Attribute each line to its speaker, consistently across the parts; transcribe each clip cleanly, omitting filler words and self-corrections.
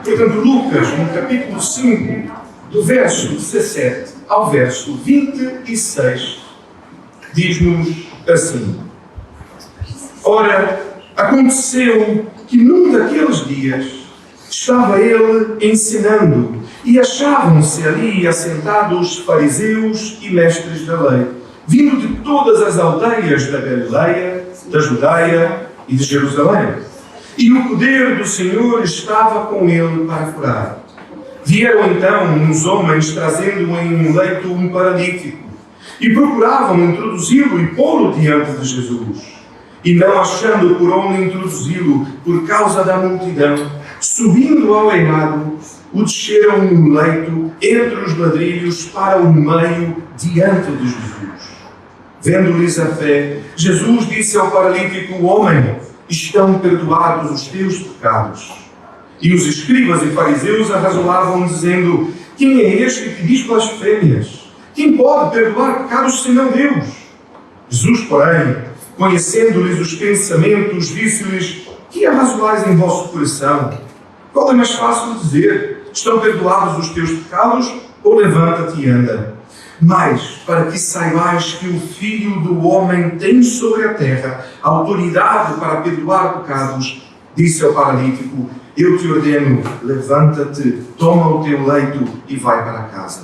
Speaker 1: Portanto, Lucas, no capítulo 5, do verso 17 ao verso 26, diz-nos assim: Ora, aconteceu que num daqueles dias estava ele ensinando, e achavam-se ali assentados fariseus e mestres da lei, vindo de todas as aldeias da Galileia, da Judeia e de Jerusalém. E o poder do Senhor estava com ele para curar. Vieram então uns homens trazendo em um leito um paralítico, e procuravam introduzi-lo e pô-lo diante de Jesus. E não achando por onde introduzi-lo, por causa da multidão, subindo ao eirado, o desceram no leito, entre os ladrilhos, para o meio, diante de Jesus. Vendo-lhes a fé, Jesus disse ao paralítico: Homem, estão perdoados os teus pecados. E os escribas e fariseus arrazolavam, dizendo: Quem é este que diz blasfêmias? Quem pode perdoar pecados senão Deus? Jesus, porém, conhecendo-lhes os pensamentos, disse-lhes: Que arrazolais em vosso coração? Qual é mais fácil dizer: Estão perdoados os teus pecados? Ou levanta-te e anda? Mas, para que saibais que o Filho do Homem tem sobre a terra autoridade para perdoar pecados, disse ao paralítico: Eu te ordeno, levanta-te, toma o teu leito e vai para casa.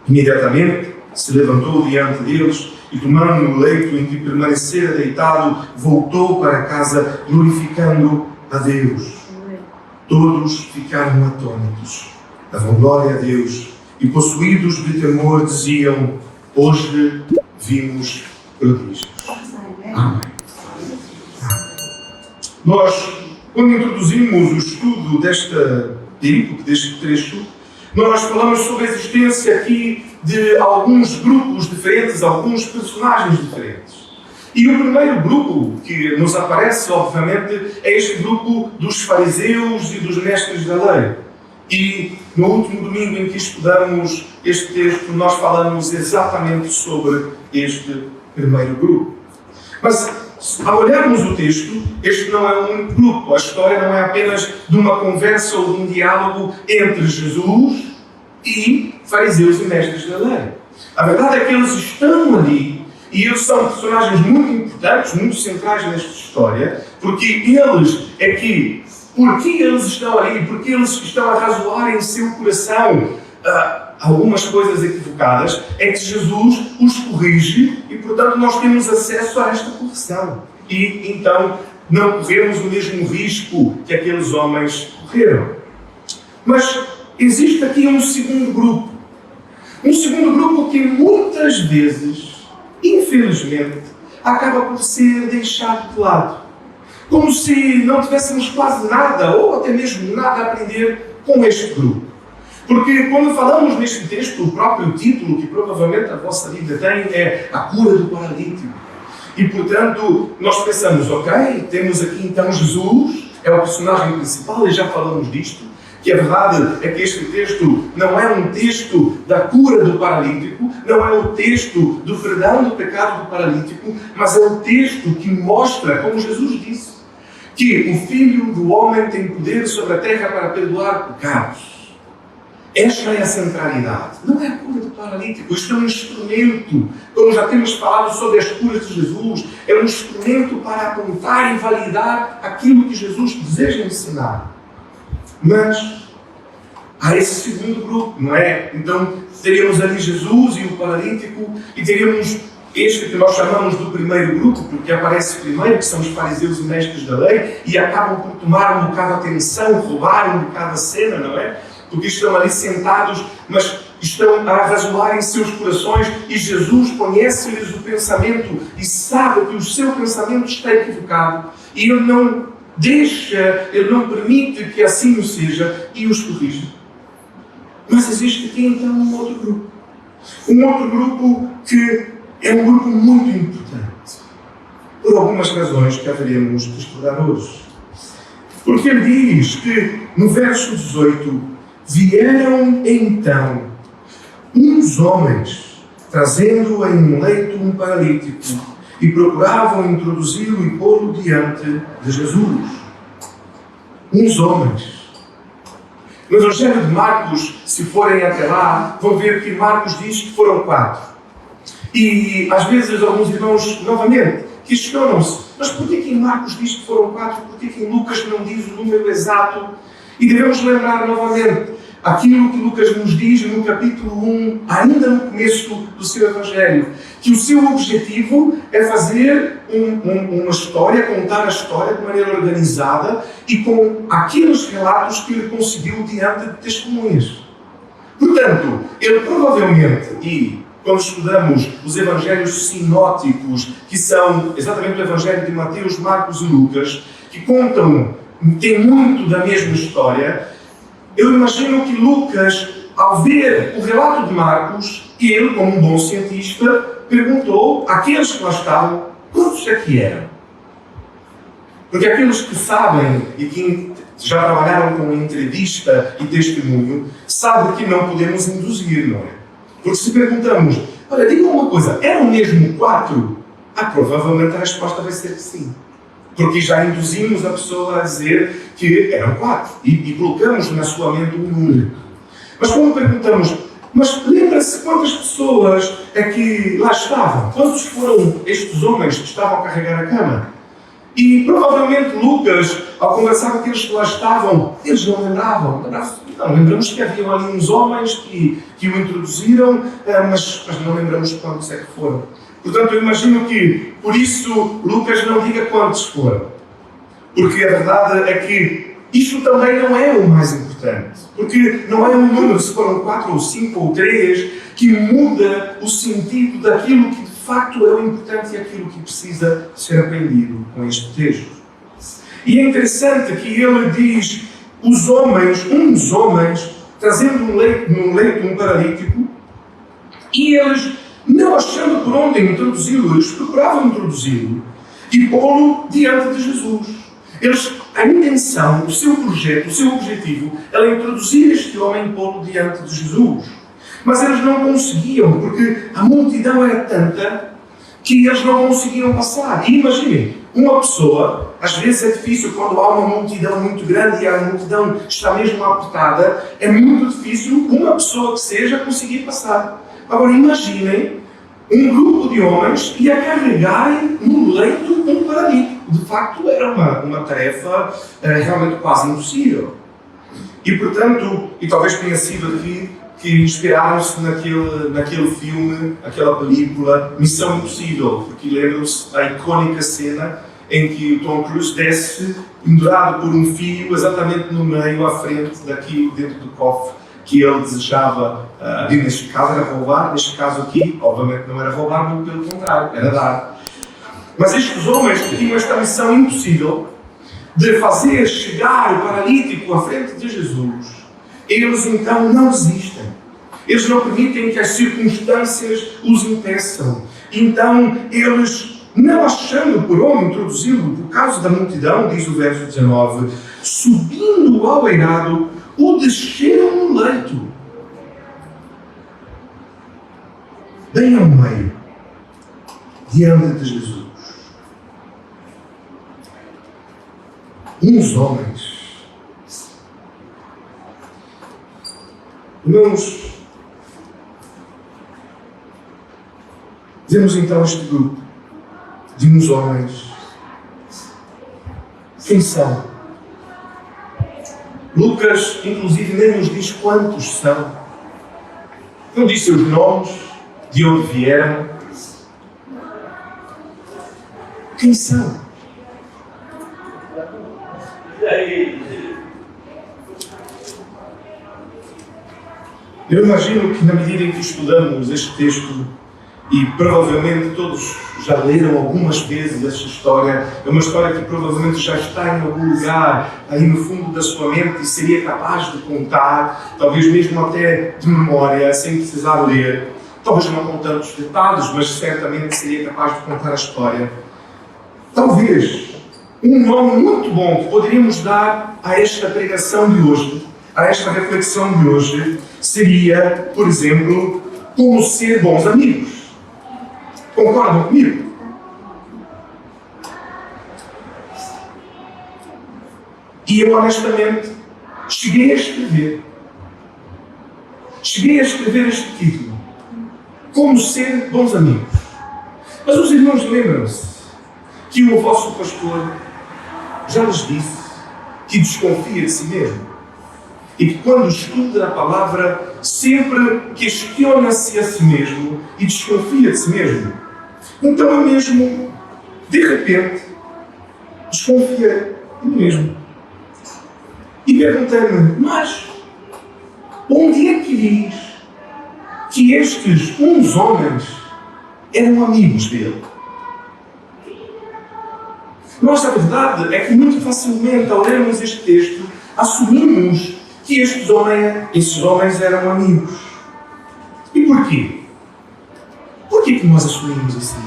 Speaker 1: Imediatamente se levantou diante deles e, tomando o leito em que permanecera deitado, voltou para casa, glorificando a Deus. Todos ficaram atônitos, davam glória a Deus e, possuídos de temor, diziam: Hoje vimos prodígios. Amém. Nós, quando introduzimos o estudo desta perícope, deste trecho, nós falamos sobre a existência aqui de alguns grupos diferentes, alguns personagens diferentes. E o primeiro grupo que nos aparece, obviamente, é este grupo dos fariseus e dos mestres da lei. E no último domingo em que estudamos este texto, nós falamos exatamente sobre este primeiro grupo. Mas, ao olharmos o texto, este não é um único grupo. A história não é apenas de uma conversa ou de um diálogo entre Jesus e fariseus e mestres da lei. A verdade é que eles estão ali e eles são personagens muito importantes, muito centrais nesta história, porque eles estão ali, porque eles estão a razoar em seu coração algumas coisas equivocadas, é que Jesus os corrige e, portanto, nós temos acesso a esta correção. E, então, não corremos o mesmo risco que aqueles homens correram. Mas existe aqui um segundo grupo. Um segundo grupo que muitas vezes, infelizmente, acaba por ser deixado de lado. Como se não tivéssemos quase nada, ou até mesmo nada a aprender com este grupo. Porque quando falamos neste texto, o próprio título, que provavelmente a vossa Bíblia tem, é A Cura do Paralítico. E, portanto, nós pensamos, ok, temos aqui então Jesus, é o personagem principal, e já falamos disto, que a verdade é que este texto não é um texto da cura do paralítico, não é o texto do perdão do pecado do paralítico, mas é o texto que mostra, como Jesus disse, que o Filho do Homem tem poder sobre a terra para perdoar pecados. Esta é a centralidade. Não é a cura do paralítico. Isto é um instrumento, como já temos falado sobre as curas de Jesus, é um instrumento para apontar e validar aquilo que Jesus deseja ensinar. Mas há esse segundo grupo, não é? Então teríamos ali Jesus e o paralítico, e teríamos este que nós chamamos do primeiro grupo, porque aparece primeiro, que são os fariseus e mestres da lei, e acabam por tomar um bocado a atenção, roubar um bocado a cena, não é? Porque estão ali sentados, mas estão a razoar em seus corações, e Jesus conhece-lhes o pensamento e sabe que o seu pensamento está equivocado, e Ele não deixa, Ele não permite que assim o seja, e os corrige. Mas existe aqui então um outro grupo. Um outro grupo que é um grupo muito importante, por algumas razões que haveremos de estudar hoje. Porque ele diz que, no verso 18, vieram então uns homens, trazendo em um leito um paralítico, e procuravam introduzi-lo e pô-lo diante de Jesus. Uns homens. No Evangelho de Marcos, se forem até lá, vão ver que Marcos diz que foram 4. E às vezes alguns irmãos, novamente, questionam-se, mas por que em Marcos diz que foram 4? Por que em Lucas não diz o número exato? E devemos lembrar novamente aquilo que Lucas nos diz no capítulo 1, ainda no começo do seu Evangelho, que o seu objetivo é fazer uma história, contar a história de maneira organizada e com aqueles relatos que ele conseguiu diante de testemunhas. Portanto, ele provavelmente, e quando estudamos os evangelhos sinóticos, que são exatamente o Evangelho de Mateus, Marcos e Lucas, que contam, tem muito da mesma história, eu imagino que Lucas, ao ver o relato de Marcos, ele, como um bom cientista, perguntou àqueles que lá estavam quantos é que eram. Porque aqueles que sabem e que já trabalharam com entrevista e testemunho, sabem que não podemos induzir, não é? Porque se perguntamos, olha, diga uma coisa, eram mesmo 4? Provavelmente a resposta vai ser que sim. Porque já induzimos a pessoa a dizer que eram 4 e colocamos na sua mente um número. Mas quando perguntamos, mas lembra-se quantas pessoas é que lá estavam? Quantos foram estes homens que estavam a carregar a cama? E provavelmente Lucas, ao conversar com aqueles que lá estavam, eles não lembravam. Não, lembramos que havia ali uns homens que o introduziram, mas não lembramos quantos é que foram. Portanto, eu imagino que, por isso, Lucas não diga quantos foram. Porque a verdade é que isto também não é o mais importante. Porque não é um número, se foram 4 ou 5 ou 3, que muda o sentido daquilo que de facto é o importante e aquilo que precisa ser aprendido com este texto. E é interessante que ele diz, os homens, um dos homens, trazendo num leito um paralítico, e eles, não achando por onde introduzi-lo, eles procuravam introduzi-lo e pô-lo diante de Jesus. A intenção, o seu projeto, o seu objetivo, era introduzir este homem e pô-lo diante de Jesus. Mas eles não conseguiam, porque a multidão era tanta que eles não conseguiam passar. E imaginem, uma pessoa, às vezes é difícil quando há uma multidão muito grande e a multidão está mesmo apertada, é muito difícil uma pessoa que seja conseguir passar. Agora imaginem um grupo de homens e a carregarem no leito um paralítico. De facto, era uma tarefa realmente quase impossível. E portanto, e talvez tenha sido aqui que inspiraram-se naquele filme, aquela película Missão Impossível, porque lembram-se da icónica cena em que o Tom Cruise desce pendurado por um fio exatamente no meio, à frente daquilo dentro do cofre que ele desejava, neste caso era roubar, neste caso aqui, obviamente não era roubar, muito pelo contrário, era dar. Mas estes homens que tinham esta missão impossível de fazer chegar o paralítico à frente de Jesus, eles então não desistem. Eles não permitem que as circunstâncias os impeçam. Então eles, não achando por onde introduzi-lo por causa da multidão, diz o verso 19, subindo ao eirado, o desceram no leito, bem ao meio, diante de Jesus. Uns homens. Irmãos, vemos então este grupo de uns homens. Quem são? Lucas, inclusive, nem nos diz quantos são. Não diz seus nomes, de onde vieram. Quem são? Eu imagino que na medida em que estudamos este texto, e provavelmente todos já leram algumas vezes esta história, é uma história que provavelmente já está em algum lugar, aí no fundo da sua mente, e seria capaz de contar, talvez mesmo até de memória, sem precisar ler. Talvez não com tantos detalhes, mas certamente seria capaz de contar a história. Talvez um nome muito bom que poderíamos dar a esta pregação de hoje, a esta reflexão de hoje, seria, por exemplo, como ser bons amigos. Concordam comigo? E eu honestamente cheguei a escrever este título, Como Ser Bons Amigos. Mas os irmãos lembram-se que o vosso pastor já lhes disse que desconfia de si mesmo e que quando estuda a palavra sempre questiona-se a si mesmo e desconfia de si mesmo. Então eu mesmo, de repente, desconfiei de mim mesmo. E perguntei-me, mas onde é que diz que estes uns homens eram amigos dele? Nós, a verdade é que muito facilmente, ao lermos este texto, assumimos que esses homens eram amigos. E porquê? Porquê que nós assumimos assim?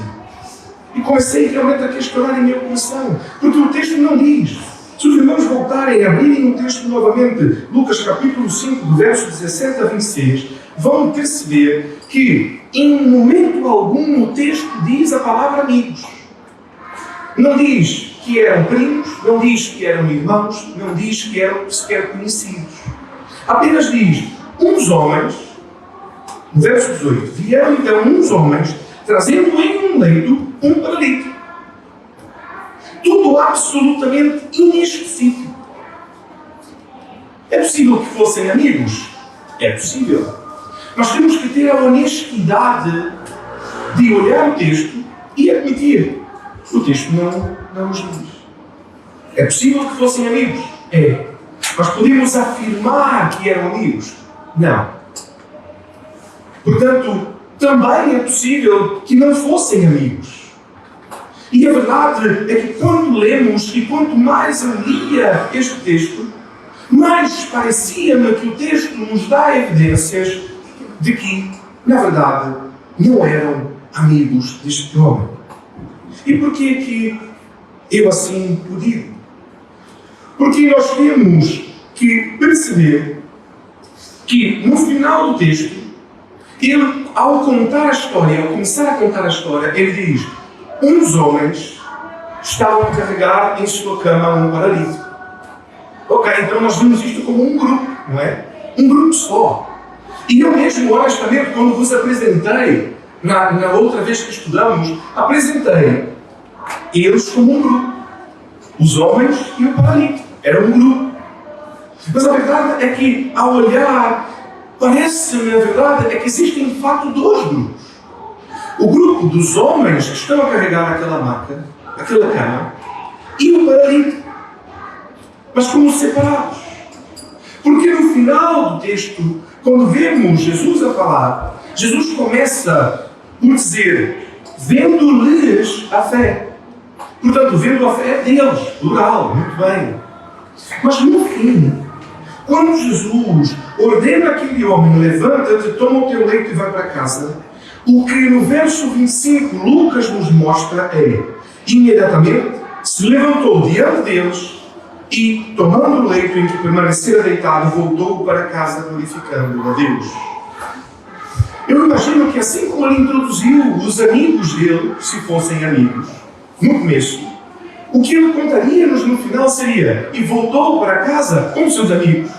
Speaker 1: E comecei realmente a questionar em meu coração. Porque o texto não diz. Se os irmãos voltarem a abrirem o texto novamente, Lucas capítulo 5, do verso 17 a 26, vão perceber que, em momento algum, o texto diz a palavra amigos. Não diz que eram primos, não diz que eram irmãos, não diz que eram sequer conhecidos. Apenas diz, uns homens, no verso 18, vieram então uns homens, trazendo em um leito um paralítico. Tudo absolutamente inespecífico. É possível que fossem amigos? É possível. Mas temos que ter a honestidade de olhar o texto e admitir. O texto não nos diz. É possível que fossem amigos? É. Mas podemos afirmar que eram amigos? Não. Portanto, também é possível que não fossem amigos. E a verdade é que quando lemos e quanto mais eu lia este texto, mais parecia-me que o texto nos dá evidências de que, na verdade, não eram amigos deste homem. E porquê que eu assim o digo? Porque nós temos que perceber que, no final do texto, ele, ao contar a história, ao começar a contar a história, ele diz: uns homens estavam a carregar em sua cama um paralítico. Ok, então nós vemos isto como um grupo, não é? Um grupo só. E eu mesmo, honestamente, quando vos apresentei, na outra vez que estudamos, apresentei eles como um grupo. Os homens e o paralítico. Era um grupo. Mas a verdade é que, ao olhar, parece-me, a verdade é que existem de facto dois grupos. O grupo dos homens que estão a carregar aquela maca, aquela cama, e o paralítico. Mas como separados. Porque no final do texto, quando vemos Jesus a falar, Jesus começa por dizer, vendo-lhes a fé. Portanto, vendo a fé deles, plural, muito bem. Mas no fim, quando Jesus ordena aquele homem, levanta-te, toma o teu leito e vai para casa, o que no verso 25 Lucas nos mostra é, imediatamente se levantou diante deles e, tomando o leito em que permanecera deitado, voltou para casa glorificando a Deus. Eu imagino que assim como ele introduziu os amigos dele, se fossem amigos, no começo, o que ele contaria-nos no final seria, e voltou para casa com seus amigos,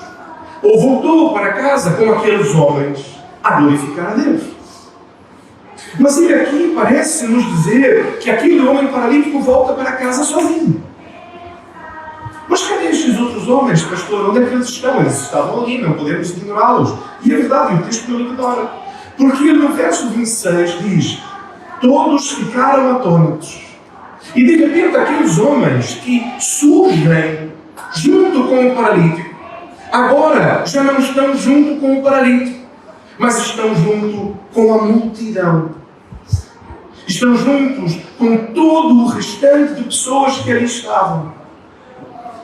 Speaker 1: ou voltou para casa com aqueles homens a glorificar a Deus. Mas ele aqui parece nos dizer que aquele homem paralítico volta para casa sozinho. Mas cadê estes outros homens, pastor? Onde é que eles estão? Eles estavam ali, não podemos ignorá-los. E é verdade, o texto não ignora. Porque ele no verso 26 diz, todos ficaram atônitos. E de repente aqueles homens que surgem junto com o paralítico, agora já não estão junto com o paralítico, mas estão junto com a multidão. Estão juntos com todo o restante de pessoas que ali estavam.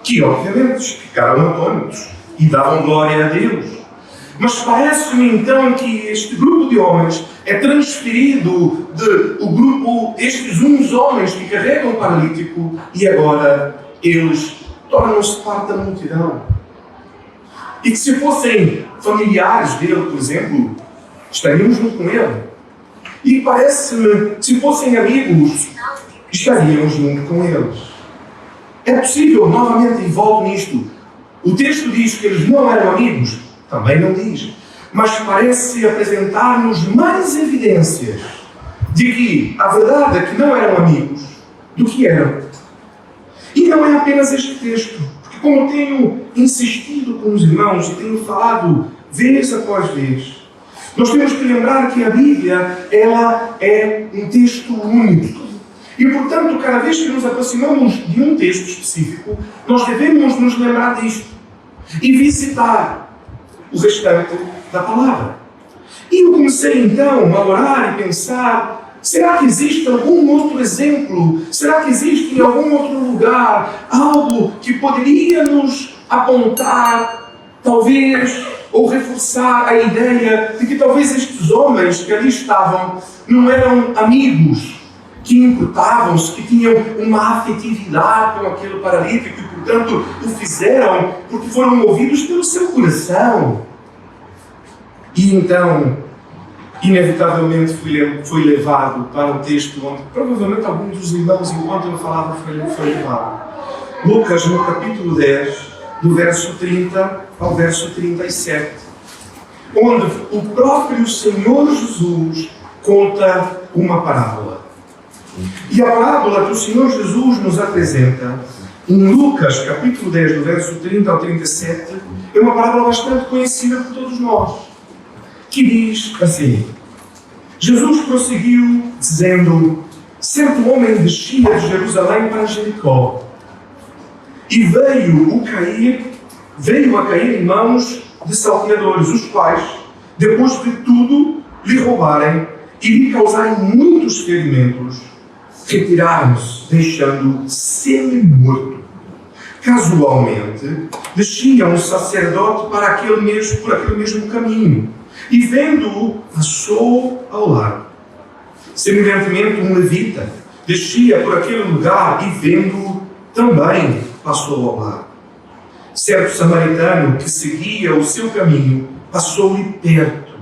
Speaker 1: Que obviamente ficaram atônitos e davam glória a Deus. Mas parece-me então que este grupo de homens é transferido o grupo, estes uns homens que carregam o paralítico, e agora eles tornam-se parte da multidão. E que se fossem familiares dele, por exemplo, estariam junto com ele. E parece-me que se fossem amigos, estariam junto com eles. É possível, novamente, e volto nisto, O texto diz que eles não eram amigos? Também não diz. Mas parece apresentar-nos mais evidências de que a verdade é que não eram amigos do que eram. E não é apenas este texto, porque como tenho insistido com os irmãos e tenho falado vez após vez, nós temos que lembrar que a Bíblia, ela é um texto único. E, portanto, cada vez que nos aproximamos de um texto específico, nós devemos nos lembrar disto e visitar o restante da palavra. E eu comecei então a orar e pensar, será que existe algum outro exemplo? Será que existe em algum outro lugar algo que poderia nos apontar, talvez, ou reforçar a ideia de que talvez estes homens que ali estavam não eram amigos, que importavam-se, que tinham uma afetividade com aquele paralítico e, portanto, o fizeram porque foram movidos pelo seu coração. E então, inevitavelmente, fui levado para um texto onde provavelmente alguns dos irmãos, enquanto eu falava, foi levado. Lucas, no capítulo 10, do verso 30 ao verso 37, onde o próprio Senhor Jesus conta uma parábola. E a parábola que o Senhor Jesus nos apresenta em Lucas, capítulo 10, do verso 30 ao 37, é uma parábola bastante conhecida por todos nós, que diz assim: Jesus prosseguiu, dizendo: certo homem descia de Jerusalém para Jericó, e veio a cair em mãos de salteadores, os quais, depois de tudo lhe roubarem e lhe causarem muitos ferimentos, retiraram-se, deixando-o semi-morto. Casualmente, descia um sacerdote por aquele mesmo caminho, e vendo-o, passou ao lado. Semelhantemente, um levita descia por aquele lugar e vendo-o, também passou ao lado. Certo samaritano que seguia o seu caminho passou-lhe perto,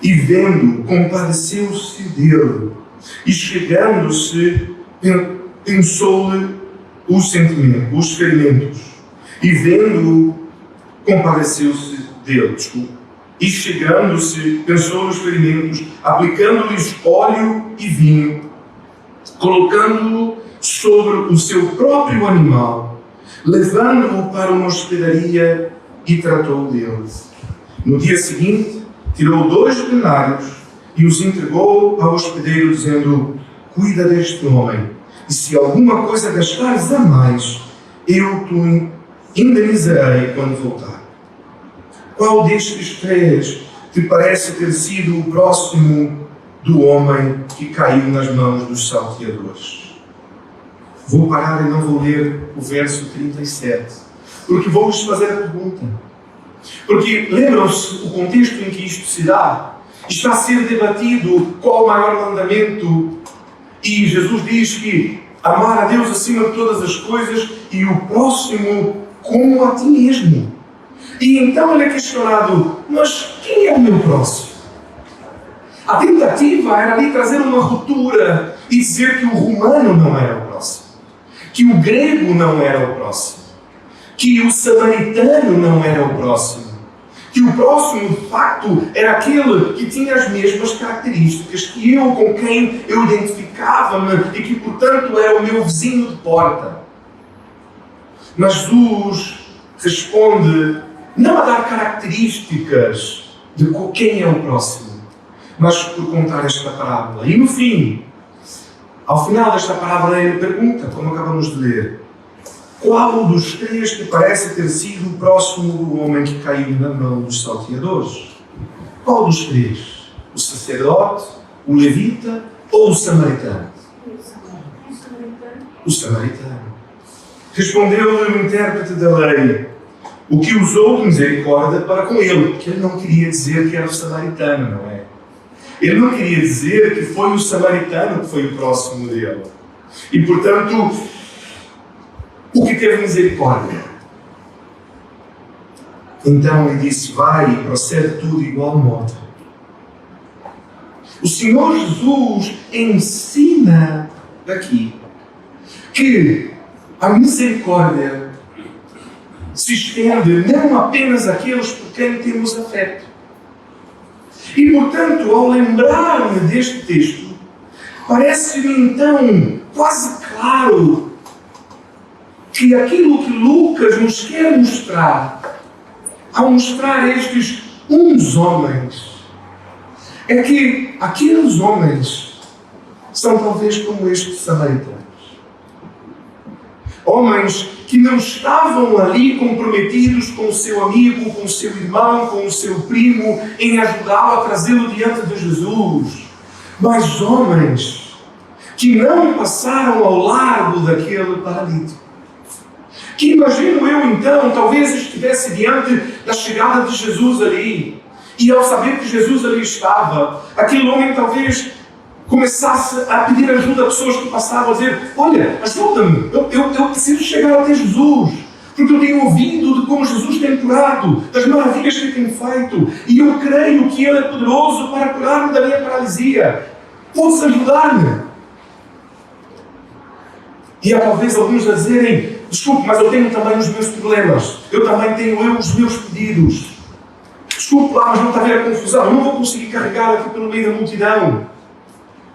Speaker 1: e vendo-o, compadeceu-se dele, e chegando-se, pensou-lhe os ferimentos, e vendo-o, compadeceu-se dele. E chegando-se, pensou nos ferimentos, aplicando-lhes óleo e vinho, colocando-o sobre o seu próprio animal, levando-o para uma hospedaria e tratou dele. No dia seguinte, tirou 2 denários e os entregou ao hospedeiro, dizendo: cuida deste homem, e se alguma coisa gastares a mais, eu te indenizarei quando voltar. Qual destes 3 te parece ter sido o próximo do homem que caiu nas mãos dos salteadores? Vou parar e não vou ler o verso 37, porque vou-vos fazer a pergunta. Porque lembram-se o contexto em que isto se dá? Está a ser debatido qual o maior mandamento, e Jesus diz que amar a Deus acima de todas as coisas e o próximo como a ti mesmo. E então ele é questionado: mas quem é o meu próximo? A tentativa era ali trazer uma ruptura e dizer que o romano não era o próximo, que o grego não era o próximo, que o samaritano não era o próximo, que o próximo, de facto, era aquele que tinha as mesmas características que eu, com quem eu identificava-me e que, portanto, era o meu vizinho de porta. Mas Jesus responde não a dar características de quem é o próximo, mas por contar esta parábola. E no fim, ao final desta parábola, ele pergunta, como acabamos de ler: qual dos 3 te parece ter sido o próximo do homem que caiu na mão dos salteadores? Qual dos 3? O sacerdote, o levita ou o samaritano? O samaritano. Respondeu-lhe o intérprete da lei, o que usou de misericórdia para com ele, porque ele não queria dizer que era o samaritano, não é? Ele não queria dizer que foi o samaritano que foi o próximo dele. E, portanto, o que teve misericórdia? Então ele disse: vai e procede tudo igual modo. O Senhor Jesus ensina aqui que a misericórdia se estende não apenas àqueles por quem temos afeto. E, portanto, ao lembrar-me deste texto, parece-me então quase claro que aquilo que Lucas nos quer mostrar, ao mostrar estes uns homens, é que aqueles homens são talvez como estes samaritanos. Homens que não estavam ali comprometidos com o seu amigo, com o seu irmão, com o seu primo, em ajudá-lo a trazê-lo diante de Jesus. Mas homens que não passaram ao largo daquele paralítico. Que imagino eu então, talvez estivesse diante da chegada de Jesus ali. E ao saber que Jesus ali estava, aquele homem talvez começasse a pedir ajuda a pessoas que passavam a dizer: olha, ajuda-me, eu preciso chegar até Jesus, porque eu tenho ouvido de como Jesus tem curado, das maravilhas que ele tem feito, e eu creio que ele é poderoso para curar-me da minha paralisia. Podes ajudar-me? E há talvez alguns a dizerem: desculpe, mas eu tenho também os meus problemas, eu também tenho os meus pedidos. Desculpe lá, mas não está a ver a confusão, eu não vou conseguir carregar aqui pelo meio da multidão.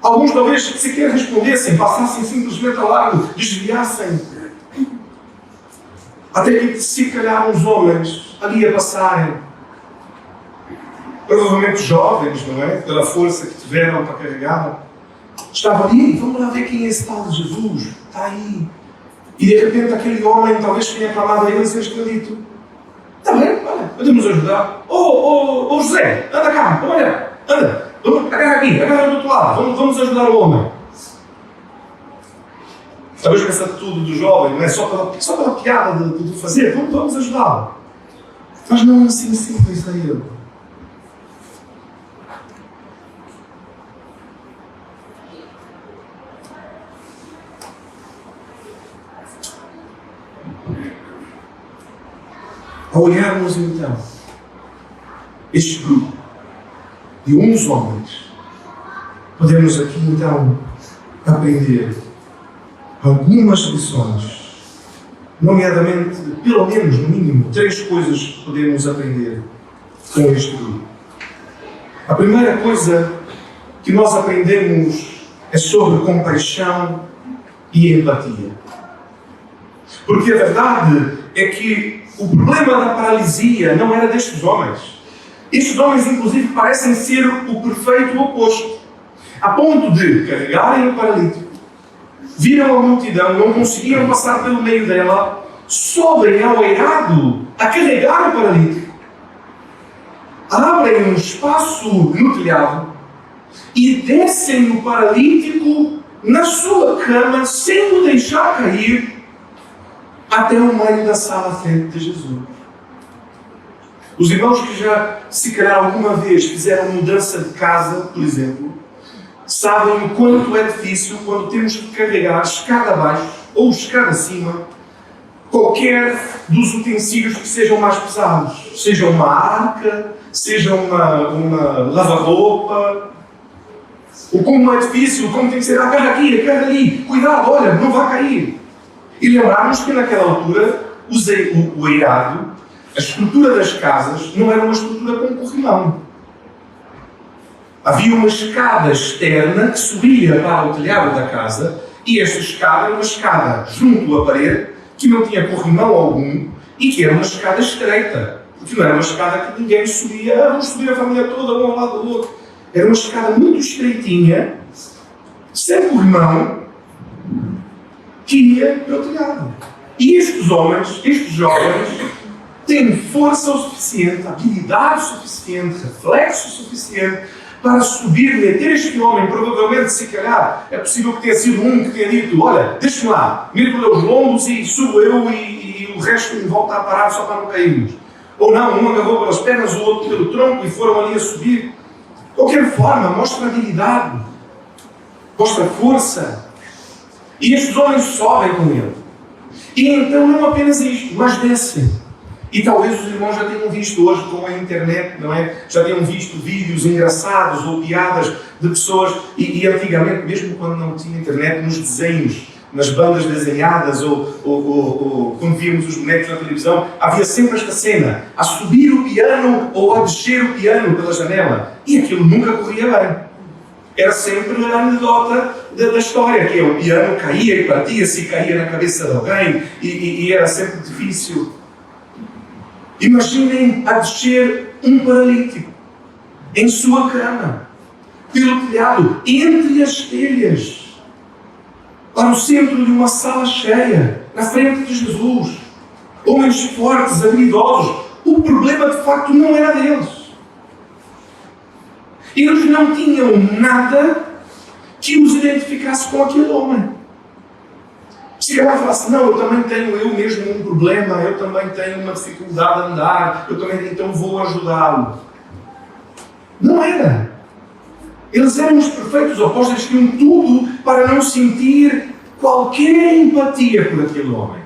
Speaker 1: Alguns talvez sequer respondessem, passassem simplesmente ao lado, desviassem. Até que se calhar uns homens ali a passarem, provavelmente jovens, não é? Pela força que tiveram para carregar, estavam ali: vamos lá ver quem é esse tal de Jesus, está aí. E de repente aquele homem talvez tenha clamado a eles este dito: está bem, olha, podemos ajudar. Oh José, anda cá, olha, anda. Agarra aqui, agarra do outro lado, vamos ajudar o homem. Talvez com essa atitude do jovem, não é? Só pela piada de fazer, vamos ajudá-lo. Mas não assim simples a ele. Ao olharmos então este grupo de uns homens, podemos aqui então aprender algumas lições, nomeadamente, pelo menos no mínimo, 3 coisas que podemos aprender com este grupo. A primeira coisa que nós aprendemos é sobre compaixão e empatia. Porque a verdade é que o problema da paralisia não era destes homens. Estes homens, inclusive, parecem ser o perfeito oposto. A ponto de carregarem o paralítico, viram a multidão, não conseguiam passar pelo meio dela, sobem ao eirado a carregar o paralítico, abrem um espaço no telhado e descem o paralítico na sua cama, sem o deixar cair, até o meio da sala à frente de Jesus. Os irmãos que já, se calhar, alguma vez fizeram mudança de casa, por exemplo, sabem o quanto é difícil quando temos que carregar escada abaixo ou escada acima qualquer dos utensílios que sejam mais pesados. Seja uma arca, seja uma lava-roupa. O como é difícil, como tem que ser: agarra aqui, agarra ali, cuidado, olha, não vai cair. E lembrarmos que naquela altura o eirado, a estrutura das casas, não era uma estrutura com corrimão. Havia uma escada externa que subia para o telhado da casa, e esta escada era uma escada junto à parede, que não tinha corrimão algum, e que era uma escada estreita. Porque não era uma escada que ninguém subia, vamos subir a família toda, um ao lado do outro. Era uma escada muito estreitinha, sem corrimão, que ia para o telhado. E estes homens, estes jovens, têm força o suficiente, habilidade suficiente, reflexo suficiente para subir, meter este homem, provavelmente, se calhar, é possível que tenha sido um que tenha dito: olha, deixa-me lá, meto-lhe os lombos e subo eu e o resto me volta a parar só para não cairmos. Ou não, um agarrou pelas pernas, o outro pelo tronco e foram ali a subir. De qualquer forma, mostra habilidade, mostra força. E estes homens sobem com ele. E então não apenas isto, mas descem. E talvez os irmãos já tenham visto hoje com a internet, não é? Já tenham visto vídeos engraçados ou piadas de pessoas, e antigamente, mesmo quando não tinha internet, nos desenhos nas bandas desenhadas ou quando víamos os bonecos na televisão, havia sempre esta cena, a subir o piano ou a descer o piano pela janela. E aquilo nunca corria bem. Era sempre a anedota da história, que é o piano caía e partia-se e caía na cabeça de alguém e era sempre difícil. Imaginem a descer um paralítico em sua cama, pelo telhado, entre as telhas, para o centro de uma sala cheia, na frente de Jesus. Homens fortes, habilidosos. O problema, de facto, não era deles. Eles não tinham nada que os identificasse com aquele homem. Se ela falasse, não, eu também tenho eu mesmo um problema, eu também tenho uma dificuldade a andar, eu também, então vou ajudá-lo. Não era. Eles eram os perfeitos opostos, eles tinham tudo para não sentir qualquer empatia por aquele homem.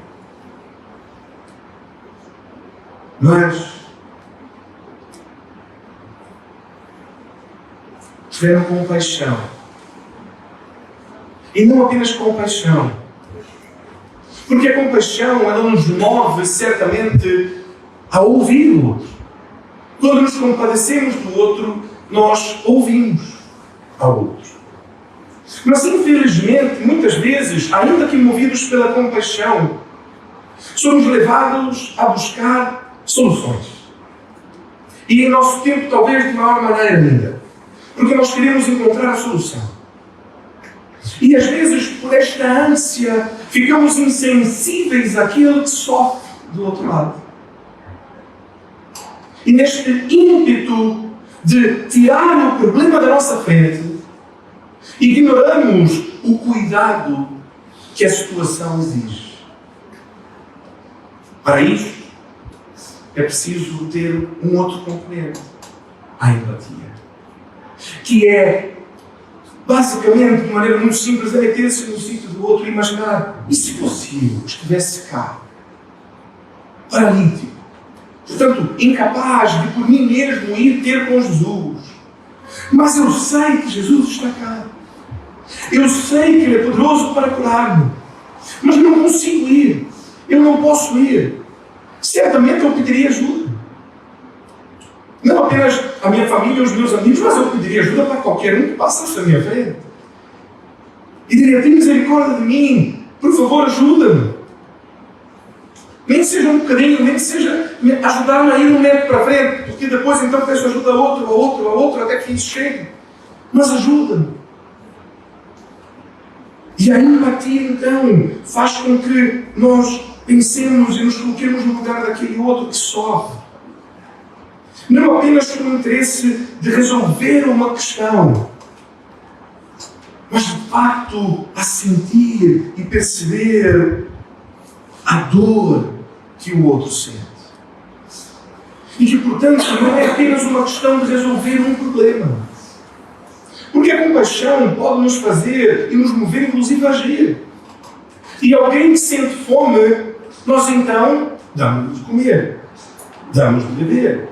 Speaker 1: Mas tiveram compaixão. E não apenas compaixão. Porque a compaixão, ela nos move certamente a ouvir o outro. Quando nos compadecemos do outro, nós ouvimos ao outro. Mas, infelizmente, muitas vezes, ainda que movidos pela compaixão, somos levados a buscar soluções. E em nosso tempo, talvez de maior maneira ainda. Porque nós queremos encontrar a solução. E às vezes, por esta ânsia, ficamos insensíveis àquele que sofre do outro lado. E neste ímpeto de tirar o problema da nossa frente, ignoramos o cuidado que a situação exige. Para isso, é preciso ter um outro componente, a empatia. Que é, basicamente, de maneira muito simples, é meter-se no sítio do outro e imaginar, e se fosse eu que estivesse cá, paralítico, portanto, incapaz de por mim mesmo ir ter com Jesus. Mas eu sei que Jesus está cá. Eu sei que Ele é poderoso para curar-me. Mas não consigo ir. Eu não posso ir. Certamente eu pediria ajuda. Não apenas a minha família e os meus amigos, mas eu pediria ajuda para qualquer um que passasse à minha frente. E diria, tem misericórdia de mim. Por favor, ajuda-me. Nem que seja um bocadinho, nem que seja ajudar-me a ir um metro para frente, porque depois então peço ajuda a outro, até que isso chegue. Mas ajuda-me. E a empatia, então, faz com que nós pensemos e nos coloquemos no lugar daquele outro que sofre. Não apenas com o interesse de resolver uma questão, mas de facto a sentir e perceber a dor que o outro sente. E que, portanto, não é apenas uma questão de resolver um problema. Porque a compaixão pode nos fazer e nos mover, inclusive, a agir. E alguém que sente fome, nós então damos de comer, damos de beber.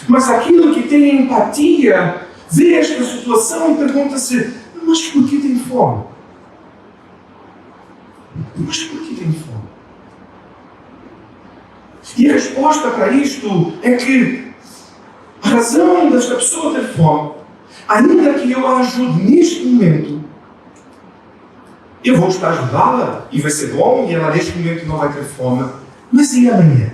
Speaker 1: Mas aquilo que tem empatia, vê esta situação e pergunta-se, mas por que tem fome? Mas por que tem fome? E a resposta para isto é que a razão desta pessoa ter fome, ainda que eu a ajude neste momento, eu vou estar a ajudá-la e vai ser bom e ela neste momento não vai ter fome, mas e amanhã?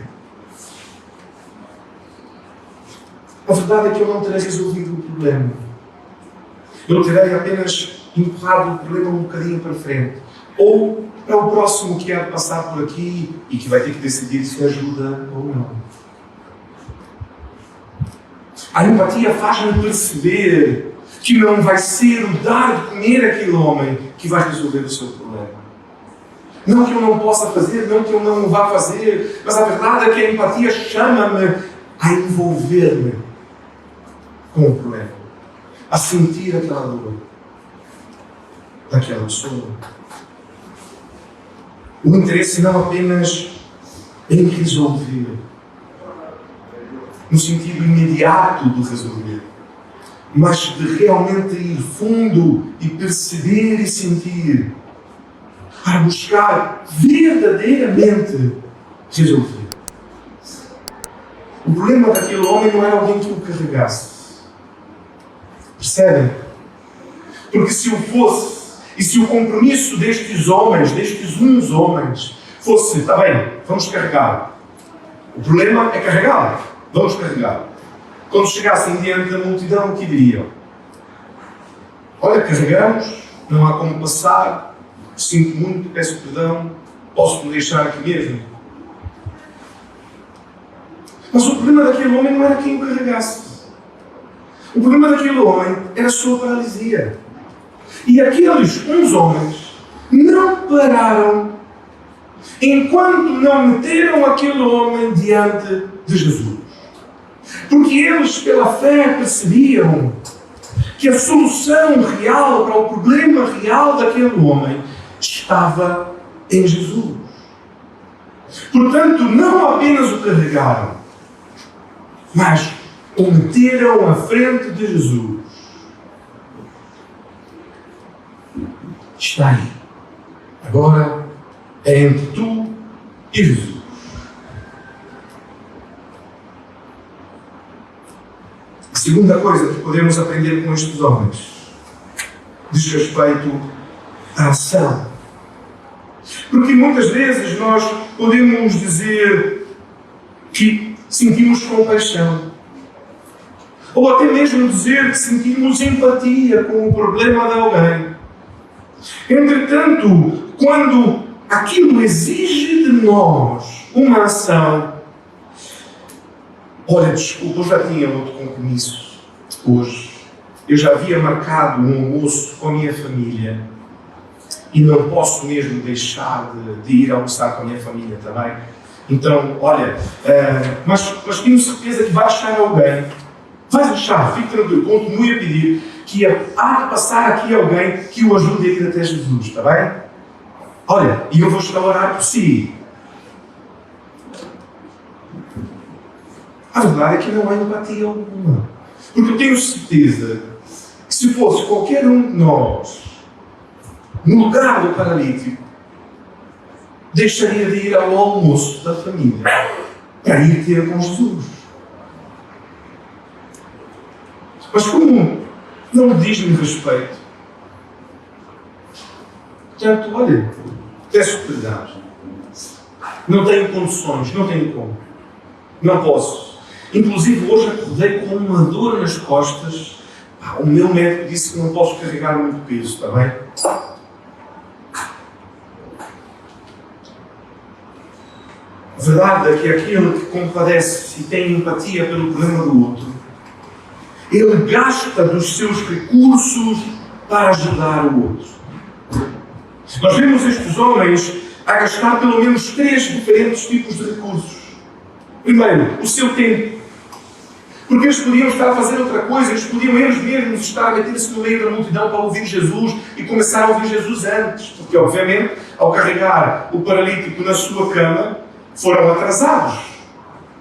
Speaker 1: A verdade é que eu não terei resolvido o problema. Eu terei apenas empurrado o problema um bocadinho para frente. Ou para o próximo que há de passar por aqui e que vai ter que decidir se ajuda ou não. A empatia faz-me perceber que não vai ser o dar de comer àquele homem que vai resolver o seu problema. Não que eu não possa fazer, não que eu não o vá fazer, mas a verdade é que a empatia chama-me a envolver-me com o problema, a sentir aquela dor daquela pessoa. O interesse não apenas em resolver, no sentido imediato de resolver, mas de realmente ir fundo e perceber e sentir para buscar verdadeiramente resolver. O problema daquele homem não era alguém que o carregasse. Percebem? Porque se o fosse, e se o compromisso destes homens, destes uns homens, fosse, está bem, vamos carregá-lo. O problema é carregá-lo. Vamos carregá-lo. Quando chegassem diante da multidão, o que diriam? Olha, carregamos, não há como passar, sinto muito, peço perdão, posso-me deixar aqui mesmo. Mas o problema daquele homem não era quem o carregasse. O problema daquele homem era a sua paralisia. E aqueles uns homens não pararam enquanto não meteram aquele homem diante de Jesus. Porque eles, pela fé, percebiam que a solução real para o problema real daquele homem estava em Jesus. Portanto, não apenas o carregaram, mas o meteram à frente de Jesus. Está aí. Agora é entre tu e Jesus. A segunda coisa que podemos aprender com estes homens diz respeito à ação. Porque muitas vezes nós podemos dizer que sentimos compaixão. Ou até mesmo dizer que sentimos empatia com o problema de alguém. Entretanto, quando aquilo exige de nós uma ação, olha, desculpa, eu já tinha outro compromisso hoje. Eu já havia marcado um almoço com a minha família e não posso mesmo deixar de ir almoçar com a minha família também. Então, olha, mas tenho certeza que vai achar alguém. Vai deixar, fique tranquilo, continue a pedir que há de passar aqui alguém que o ajude a ir até Jesus, está bem? Olha, e eu vou estar a orar por si. A verdade é que não há empatia alguma. Porque eu tenho certeza que se fosse qualquer um de nós no lugar do paralítico, deixaria de ir ao almoço da família para ir ter com Jesus. Mas como não diz-me respeito, portanto, olha, peço perdão. Não tenho condições, não tenho como. Não posso. Inclusive, hoje acordei com uma dor nas costas. O meu médico disse que não posso carregar muito peso, está bem? A verdade é que aquele que compadece e tem empatia pelo problema do outro, ele gasta dos seus recursos para ajudar o outro. Nós vemos estes homens a gastar pelo menos 3 diferentes tipos de recursos. Primeiro, o seu tempo. Porque eles podiam estar a fazer outra coisa, eles podiam eles mesmos estar a meter-se no meio da multidão para ouvir Jesus e começar a ouvir Jesus antes. Porque, obviamente, ao carregar o paralítico na sua cama, foram atrasados.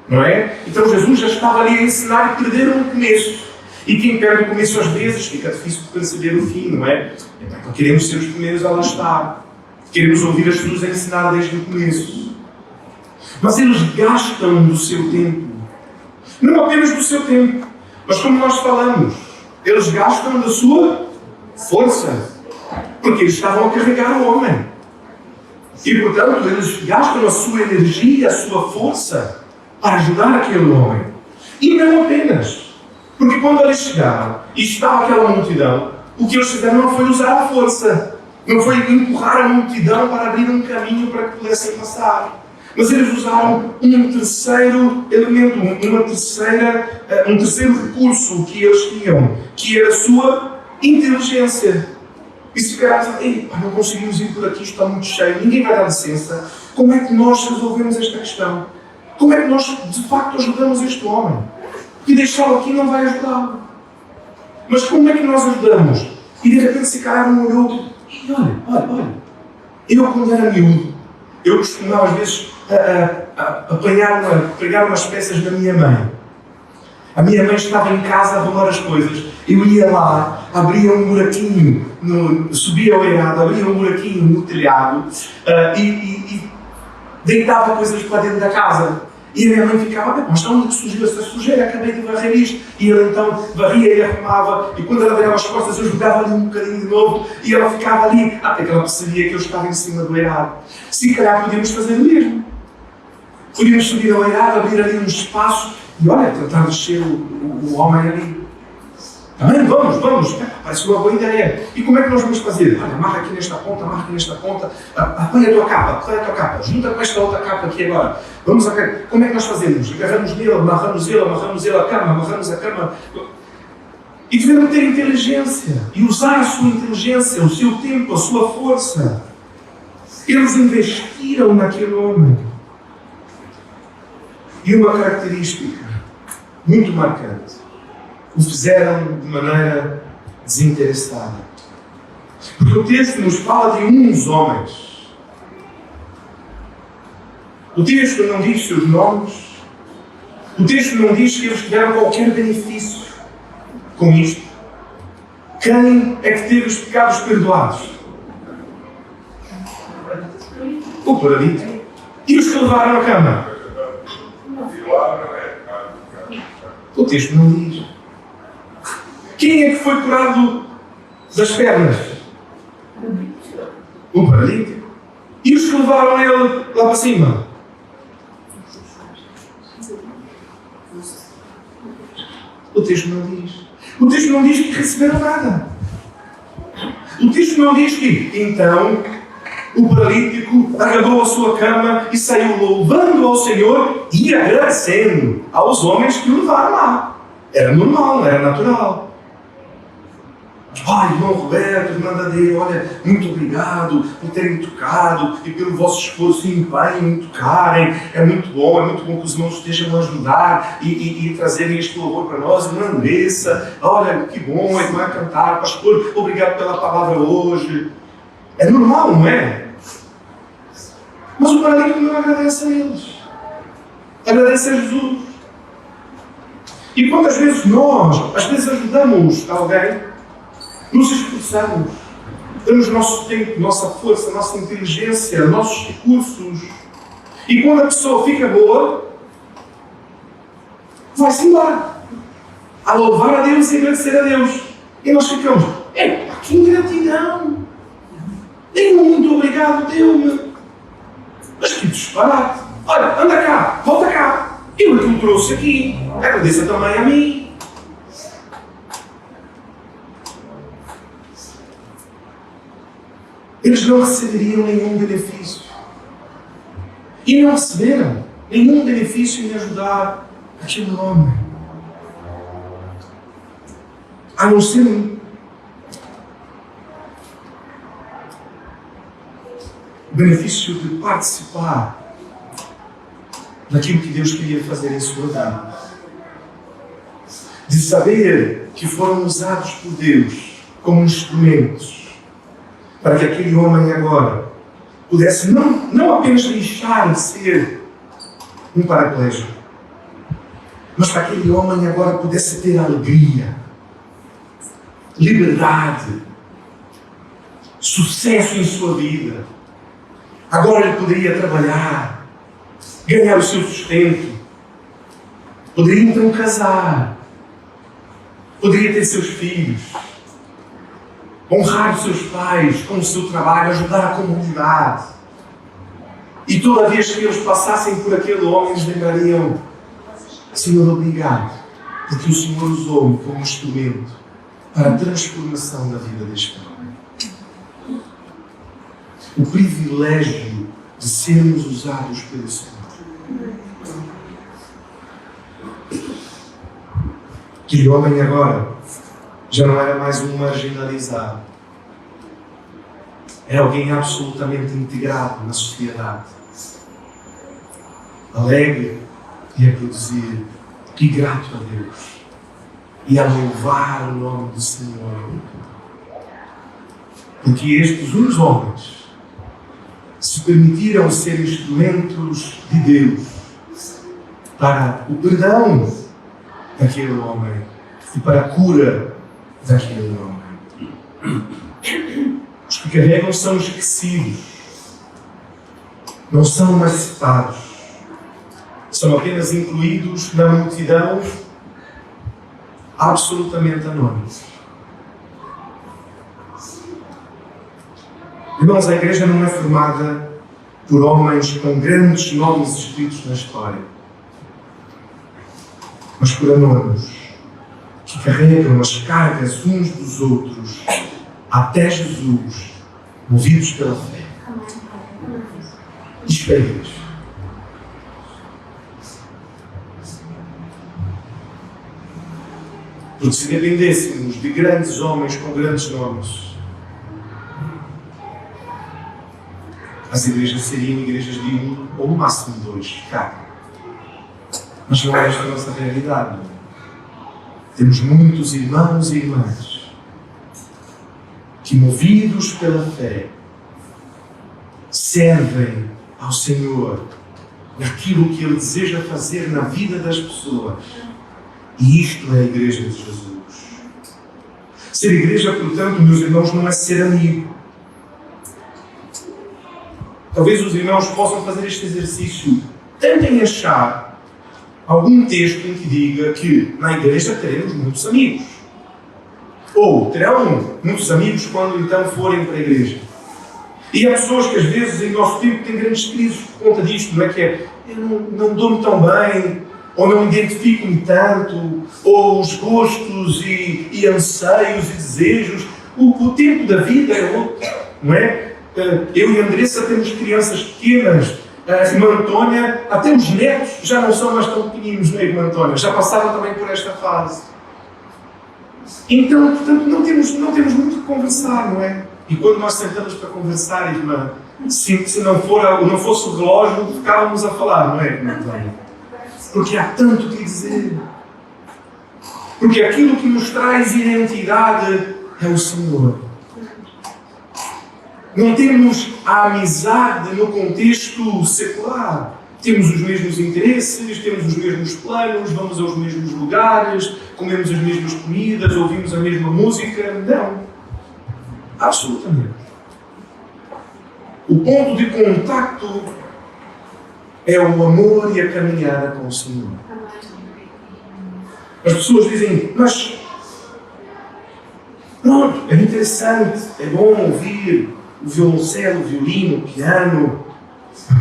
Speaker 1: Não é? Então Jesus já estava ali a ensinar e perderam o começo. E quem perde o começo às vezes fica difícil de perceber o fim, não é? Então queremos ser os primeiros a lá estar. Queremos ouvir a Jesus a ensinar desde o começo. Mas eles gastam do seu tempo. Não apenas do seu tempo, mas como nós falamos, eles gastam da sua força. Porque eles estavam a carregar o homem. E portanto eles gastam a sua energia, a sua força para ajudar aquele homem. E não apenas. Porque quando eles chegaram e estava aquela multidão, o que eles fizeram não foi usar a força. Não foi empurrar a multidão para abrir um caminho para que pudessem passar. Mas eles usaram um terceiro elemento, um terceiro recurso que eles tinham, que era a sua inteligência. E se calhar, não conseguimos ir por aqui, está muito cheio, ninguém vai dar licença. Como é que nós resolvemos esta questão? Como é que nós, de facto, ajudamos este homem? E deixá-lo aqui não vai ajudá-lo. Mas como é que nós ajudamos? E de repente se calhar um olhou e olha. Eu quando era miúdo, eu costumava às vezes pegar umas peças da minha mãe. A minha mãe estava em casa a arrumar as coisas. Eu ia lá, abria um buraquinho, subia ao eirado, abria um buraquinho no telhado e deitava coisas para dentro da casa. E a minha mãe ficava, mas onde que surgiu essa sujeira? Acabei de varrer isto. E ela então varria e arrumava. E quando ela virava as costas, eu jogava ali um bocadinho de novo. E ela ficava ali, até que ela percebia que eu estava em cima do eirado. Se calhar podíamos fazer o mesmo. Podíamos subir ao eirado, abrir ali um espaço e olha, tentar descer o homem ali. Também, vamos. Parece uma boa ideia. E como é que nós vamos fazer? Olha, amarra aqui nesta ponta, apanha a tua capa, junta com esta outra capa aqui agora. Vamos a ver. Como é que nós fazemos? Agarramos nele, amarramos ele a cama, amarramos a cama. E devemos ter inteligência e usar a sua inteligência, o seu tempo, a sua força. Eles investiram naquele homem. E uma característica muito marcante: o fizeram de maneira desinteressada. Porque o texto nos fala de uns homens. O texto não diz seus nomes. O texto não diz que eles tiveram qualquer benefício com isto. Quem é que teve os pecados perdoados? O paralítico. E os que levaram a cama? O texto não diz. Quem é que foi curado das pernas? O paralítico. E os que levaram ele lá para cima? O texto não diz. O texto não diz que receberam nada. O texto não diz que, então, o paralítico agarrou a sua cama e saiu louvando ao Senhor e agradecendo aos homens que o levaram lá. Era normal, não era natural. Irmão Roberto, irmã Dadeira, olha, muito obrigado por terem tocado e pelo vosso esforço e empenho em tocarem. É muito bom que os irmãos estejam a ajudar e trazerem este louvor para nós. Irmã Andressa, olha, que bom, a irmã cantar. Pastor, obrigado pela palavra hoje. É normal, não é? Mas o paralítico não agradece a eles. Agradece a Jesus. E quantas vezes nós, às vezes ajudamos alguém, nos esforçamos, damos nosso tempo, nossa força, nossa inteligência, nossos recursos. E quando a pessoa fica boa, vai-se embora. A louvar a Deus e agradecer a Deus. E nós ficamos, que ingratidão! Nem um muito obrigado deu-me. Mas que disparate! Olha, anda cá, volta cá. Eu que o trouxe aqui. Agradeça também a mim. Eles não receberiam nenhum benefício. E não receberam nenhum benefício em ajudar aquele homem. A não ser o benefício de participar daquilo que Deus queria fazer em sua vida. De saber que foram usados por Deus como instrumentos para que aquele homem agora pudesse não apenas deixar de ser um paraplégico, mas para que aquele homem agora pudesse ter alegria, liberdade, sucesso em sua vida. Agora ele poderia trabalhar, ganhar o seu sustento, poderia então casar, poderia ter seus filhos, honrar os seus pais com o seu trabalho, ajudar a comunidade. E toda vez que eles passassem por aquele homem, eles lembrariam: Senhor, obrigado, porque o Senhor usou-me como instrumento para a transformação da vida deste homem. O privilégio de sermos usados pelo Senhor. Aquele homem agora já não era mais um marginalizado. Era alguém absolutamente integrado na sociedade. Alegre e a produzir, e grato a Deus. E a louvar o nome do Senhor. Porque estes uns homens se permitiram ser instrumentos de Deus para o perdão daquele homem e para a cura daquele homem. Os que carregam são esquecidos, não são mais citados, são apenas incluídos na multidão absolutamente anónimos. Irmãos, a igreja não é formada por homens com grandes nomes escritos na história, mas por anônimos que carregam as cargas uns dos outros até Jesus, movidos pela fé. Isto é a igreja. Porque se dependêssemos de grandes homens com grandes nomes, as igrejas seriam igrejas de um ou no máximo dois, cá. Mas não é esta a nossa realidade. Temos muitos irmãos e irmãs que, movidos pela fé, servem ao Senhor naquilo que Ele deseja fazer na vida das pessoas. E isto é a igreja de Jesus. Ser igreja, portanto, meus irmãos, não é ser amigo. Talvez os irmãos possam fazer este exercício. Tentem achar algum texto em que diga que na igreja teremos muitos amigos. Ou terão muitos amigos quando então forem para a igreja. E há pessoas que às vezes em nosso tempo têm grandes crises por conta disto, não é? Que é, eu não dou-me tão bem, ou não identifico-me tanto, ou os gostos e anseios e desejos. O tempo da vida é outro, não é? Eu e a Andressa temos crianças pequenas, a irmã Antônia, até os netos já não são mais tão pequeninos, não é, irmã Antônia? Já passaram também por esta fase. Então, portanto, não temos muito que conversar, não é? E quando nós sentamos para conversar, irmã, se não fosse o relógio, ficávamos a falar, não é, irmã Antônia? Porque há tanto que dizer. Porque aquilo que nos traz identidade é o Senhor. Não temos a amizade no contexto secular. Temos os mesmos interesses, temos os mesmos planos, vamos aos mesmos lugares, comemos as mesmas comidas, ouvimos a mesma música. Não. Absolutamente. O ponto de contacto é o amor e a caminhada com o Senhor. As pessoas dizem, mas pronto, é interessante, é bom ouvir o violoncelo, o violino, o piano,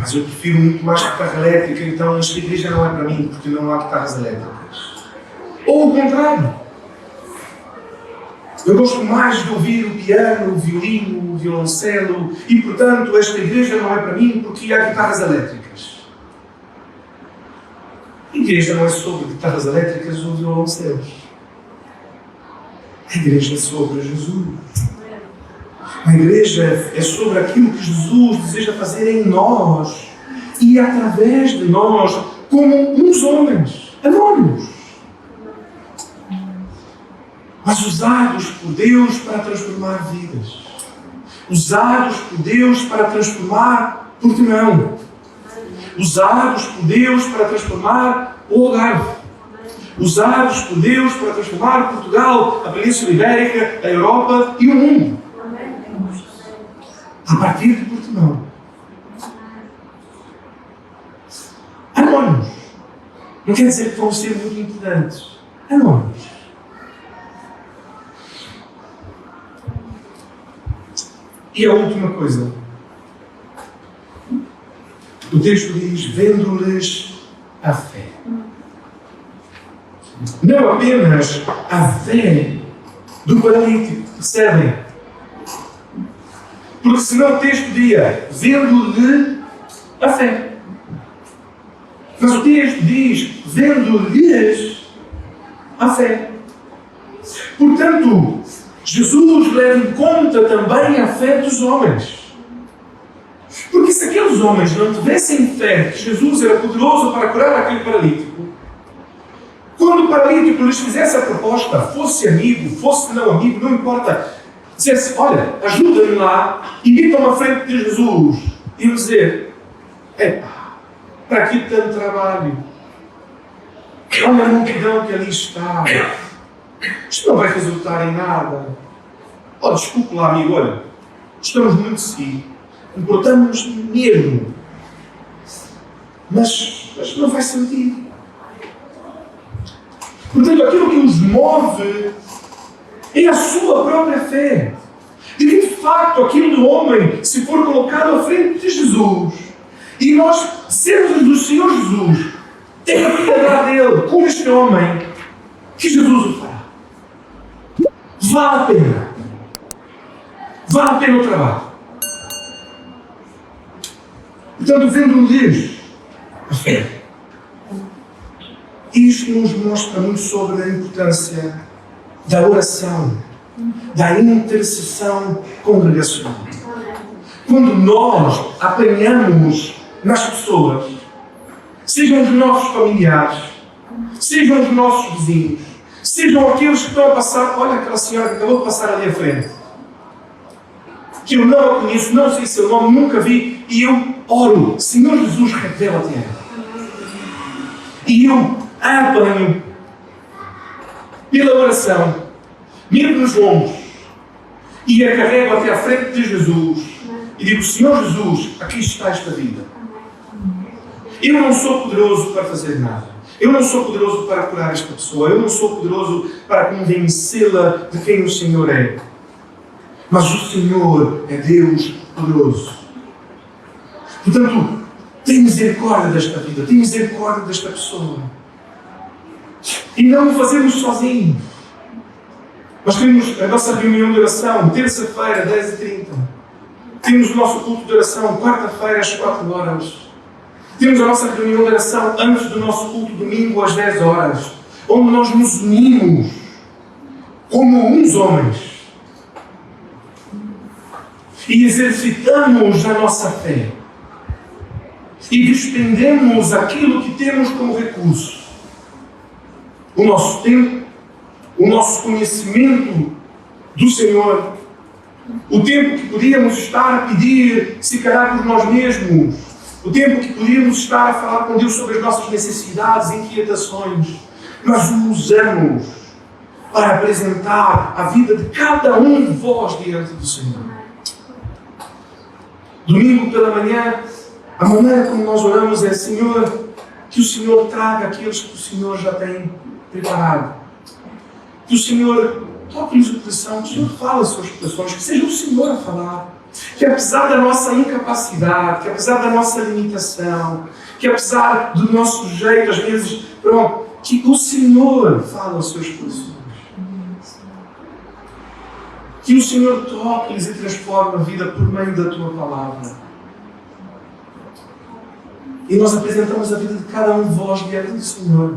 Speaker 1: mas eu prefiro muito mais guitarra elétrica, então esta igreja não é para mim, porque não há guitarras elétricas. Ou o contrário. Eu gosto mais de ouvir o piano, o violino, o violoncelo, e portanto esta igreja não é para mim, porque há guitarras elétricas. A igreja não é sobre guitarras elétricas ou violoncelos. A igreja é sobre Jesus. A igreja é sobre aquilo que Jesus deseja fazer em nós e através de nós, como uns homens anônimos, mas usados por Deus para transformar vidas, usados por Deus para transformar Portimão, usados por Deus para transformar o Algarve, usados por Deus para transformar Portugal, a Península Ibérica, a Europa e o mundo. A partir de Portimão. Anónimos. Não quer dizer que vão ser muito importantes. Anónimos. E a última coisa. O texto diz, vendo-lhes a fé. Não apenas a fé do paralítico. Percebem? Porque senão o texto diria, vendo-lhe a fé. Mas o texto diz, vendo-lhes a fé. Portanto, Jesus leva em conta também a fé dos homens. Porque se aqueles homens não tivessem fé que Jesus era poderoso para curar aquele paralítico, quando o paralítico lhes fizesse a proposta, fosse amigo, fosse não amigo, não importa, dissesse, olha, ajuda-me lá, e metam-me à frente de Jesus. E eu dizer, para que tanto trabalho? Olha a multidão que ali está. Isto não vai resultar em nada. Oh, desculpe lá, amigo, olha, estamos muito sim, importamos mesmo. Mas não vai sentir. Portanto, aquilo que os move é a sua própria fé. De que, de facto, aquele homem, se for colocado à frente de Jesus, e nós, servos do Senhor Jesus, tem a vida dele, como este homem, que Jesus o fará. Vale a pena. Vale a pena o trabalho. Portanto, vendo Deus, a fé. Isto nos mostra muito sobre a importância da oração, da intercessão congregacional. Quando nós apanhamos nas pessoas, sejam os nossos familiares, sejam os nossos vizinhos, sejam aqueles que estão a passar, olha aquela senhora que acabou de passar ali à frente, que eu não a conheço, não sei seu nome, nunca vi, e eu oro, Senhor Jesus, revela-te a ela. E eu a apanho pela oração, mesmo nos ombros, e a carrego até à frente de Jesus, e digo, Senhor Jesus, aqui está esta vida. Eu não sou poderoso para fazer nada. Eu não sou poderoso para curar esta pessoa. Eu não sou poderoso para convencê-la de quem o Senhor é. Mas o Senhor é Deus poderoso. Portanto, tem misericórdia desta vida. Tem misericórdia desta pessoa. E não o fazemos sozinhos. Nós temos a nossa reunião de oração, terça-feira, 10h30. Temos o nosso culto de oração, quarta-feira, às 4h. Temos a nossa reunião de oração antes do nosso culto, domingo, às 10h, onde nós nos unimos como uns homens e exercitamos a nossa fé e despendemos aquilo que temos como recurso. O nosso tempo, o nosso conhecimento do Senhor, o tempo que podíamos estar a pedir, se calhar por nós mesmos, o tempo que podíamos estar a falar com Deus sobre as nossas necessidades e inquietações, nós o usamos para apresentar a vida de cada um de vós diante do Senhor. Domingo pela manhã, a maneira como nós oramos é, Senhor, que o Senhor traga aqueles que o Senhor já tem preparado. Que o Senhor toque-lhes o coração, que o Senhor fale as suas corações, que seja o Senhor a falar. Que apesar da nossa incapacidade, que apesar da nossa limitação, que apesar do nosso jeito, às vezes, pronto, que o Senhor fale aos seus corações. Que o Senhor toque-lhes e transforme a vida por meio da Tua Palavra. E nós apresentamos a vida de cada um de vós diante do Senhor.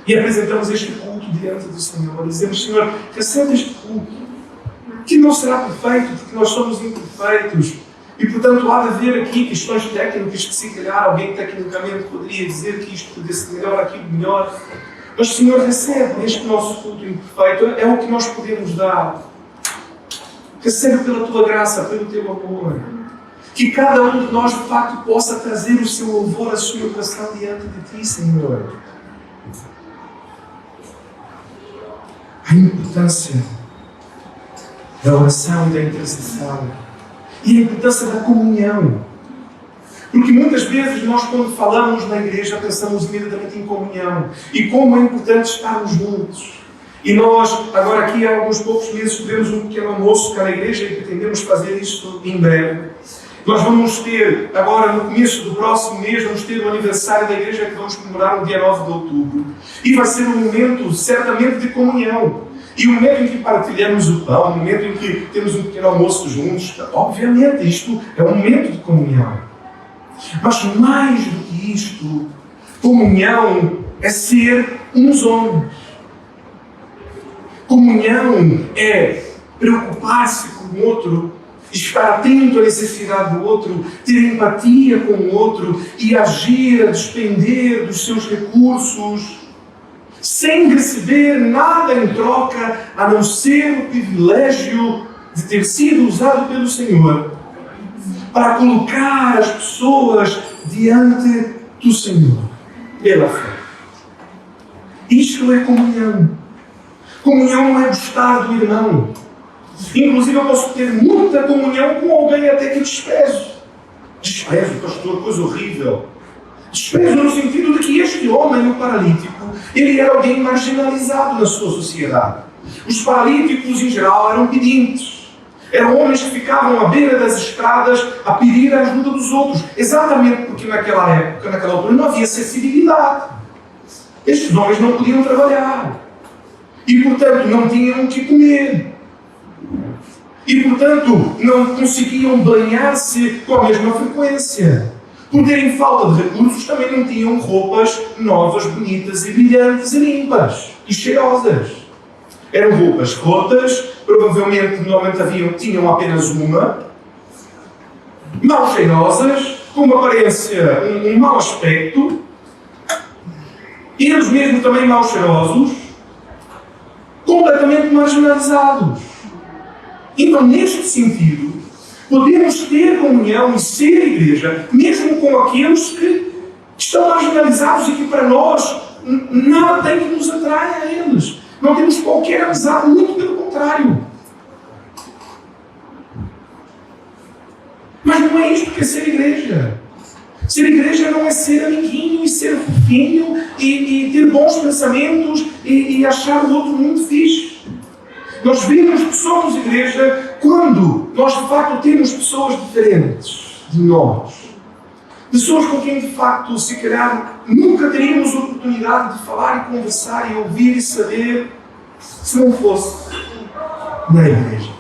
Speaker 1: E apresentamos este culto diante do Senhor. E dizemos, Senhor, recebe este culto. Que não será perfeito, porque nós somos imperfeitos. E, portanto, há de haver aqui questões técnicas que, se calhar, alguém tecnicamente poderia dizer que isto podia ser melhor, aquilo melhor. Mas, Senhor, recebe este nosso culto imperfeito. É o que nós podemos dar. Recebe pela Tua graça, pelo Teu amor. Que cada um de nós, de facto, possa trazer o seu louvor, a sua oração diante de Ti, Senhor. A importância da oração e da intercessão. E a importância da comunhão. Porque muitas vezes nós, quando falamos na igreja, pensamos imediatamente em comunhão. E como é importante estarmos juntos. E nós, agora aqui há alguns poucos meses, tivemos um pequeno almoço cá na igreja e pretendemos fazer isto em breve. Nós vamos ter, agora no começo do próximo mês, vamos ter o aniversário da igreja que vamos comemorar no dia 9 de outubro. E vai ser um momento, certamente, de comunhão. E o momento em que partilhamos o pão, o momento em que temos um pequeno almoço juntos, obviamente isto é um momento de comunhão. Mas mais do que isto, comunhão é ser uns homens. Comunhão é preocupar-se com o outro, estar atento à necessidade do outro, ter empatia com o outro e agir, a despender dos seus recursos, sem receber nada em troca, a não ser o privilégio de ter sido usado pelo Senhor para colocar as pessoas diante do Senhor, pela fé. Isto é comunhão. Comunhão não é gostar do irmão. Inclusive eu posso ter muita comunhão com alguém até que desprezo. Desprezo, pastor, coisa horrível. Desprezo no sentido de que este homem, o paralítico, ele era alguém marginalizado na sua sociedade. Os paralíticos, em geral, eram pedintes. Eram homens que ficavam à beira das estradas a pedir a ajuda dos outros. Exatamente porque naquela época, naquela altura, não havia acessibilidade. Estes homens não podiam trabalhar. E, portanto, não tinham o que comer. E, portanto, não conseguiam banhar-se com a mesma frequência. Por terem falta de recursos, também não tinham roupas novas, bonitas e brilhantes e limpas e cheirosas. Eram roupas rotas, provavelmente normalmente tinham apenas uma, mal cheirosas, com uma aparência, um mau aspecto, e eles mesmos também mal cheirosos, completamente marginalizados. Então, neste sentido, podemos ter comunhão e ser igreja, mesmo com aqueles que estão marginalizados e que para nós nada tem que nos atrai a eles. Não temos qualquer amizade, muito pelo contrário. Mas não é isto que é ser igreja. Ser igreja não é ser amiguinho e ser fofinho e ter bons pensamentos e achar o outro muito fixe. Nós vemos que somos igreja quando nós de facto temos pessoas diferentes de nós. Pessoas com quem de facto, se calhar, nunca teríamos oportunidade de falar e conversar e ouvir e saber se não fosse na igreja.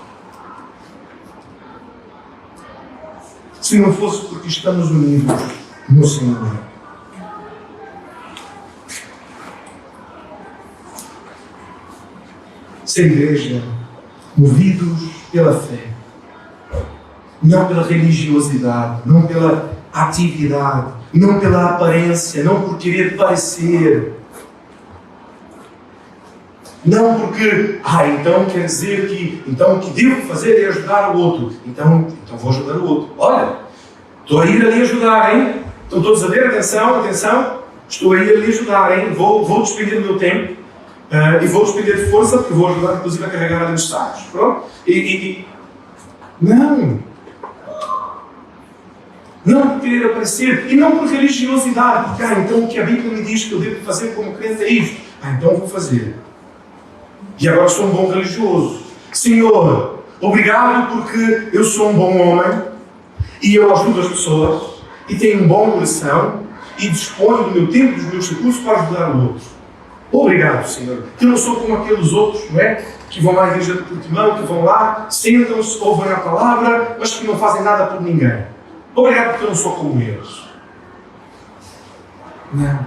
Speaker 1: Se não fosse porque estamos unidos no Senhor. Ser igreja, movidos pela fé, não pela religiosidade, não pela atividade, não pela aparência, não por querer parecer, não porque, então quer dizer que então o que devo fazer é ajudar o outro, então vou ajudar o outro. Olha, estou a ir ali ajudar, hein? Estão todos a ver? Atenção, estou a ir ali ajudar, hein? Vou despender do meu tempo. E vou despender de força, porque vou ajudar inclusive a carregar ali os sacos. Pronto? Não! Não por querer aparecer, e não por religiosidade, porque então o que a Bíblia me diz que eu devo fazer como crente é isto. Então vou fazer. E agora sou um bom religioso. Senhor, obrigado porque eu sou um bom homem, e eu ajudo as pessoas, e tenho um bom coração, e disponho do meu tempo e dos meus recursos para ajudar o outro. Obrigado, Senhor, que eu não sou como aqueles outros, não é? Que vão à igreja de Portimão, que vão lá, sentam-se, ouvem a palavra, mas que não fazem nada por ninguém. Obrigado porque eu não sou como eles. Não.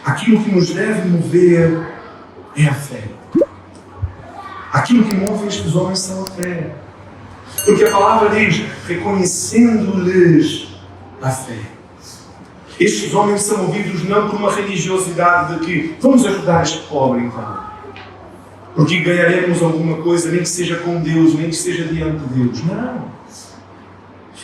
Speaker 1: Aquilo que nos deve mover é a fé. Aquilo que move estes homens são a fé. Porque a palavra diz, reconhecendo-lhes a fé. Estes homens são movidos não por uma religiosidade de que vamos ajudar este pobre então. Porque ganharemos alguma coisa, nem que seja com Deus, nem que seja diante de Deus. Não.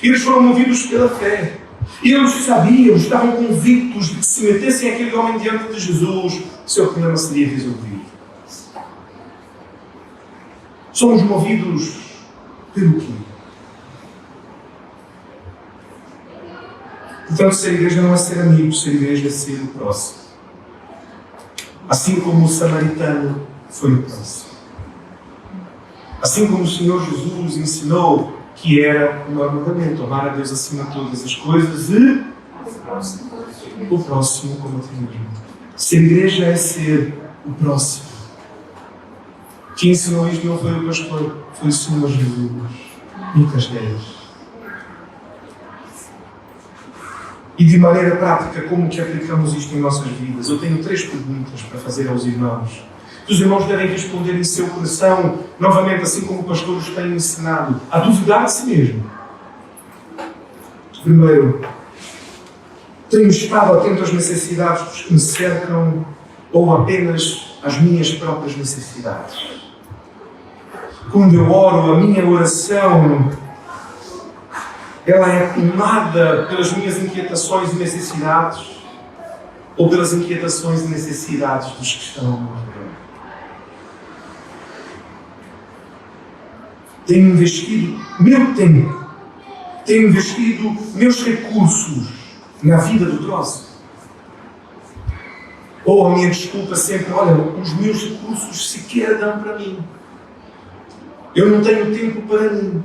Speaker 1: Eles foram movidos pela fé. Eles sabiam, estavam convictos de que se metessem aquele homem diante de Jesus, o seu problema seria resolvido. Somos movidos pelo quê? Portanto, ser igreja não é ser amigo, ser igreja é ser o próximo. Assim como o samaritano foi o próximo. Assim como o Senhor Jesus ensinou que era o maior mandamento, amar a Deus acima de todas as coisas e o próximo como a ti mesmo. Ser igreja é ser o próximo. Quem ensinou isto não foi o pastor, foi o Senhor Jesus. Muitas vezes. E de maneira prática, como que aplicamos isto em nossas vidas? Eu tenho 3 perguntas para fazer aos irmãos. Os irmãos devem responder em seu coração, novamente, assim como o pastor os tem ensinado, a duvidar de si mesmo. Primeiro, tenho estado atento às necessidades dos que me cercam ou apenas às minhas próprias necessidades? Quando eu oro, a minha oração ela é tomada pelas minhas inquietações e necessidades? ou pelas inquietações e necessidades dos que estão ao meu redor? Tenho investido meu tempo, tenho investido meus recursos na vida do próximo? Ou a minha desculpa sempre, olha, os meus recursos sequer dão para mim. Eu não tenho tempo para mim.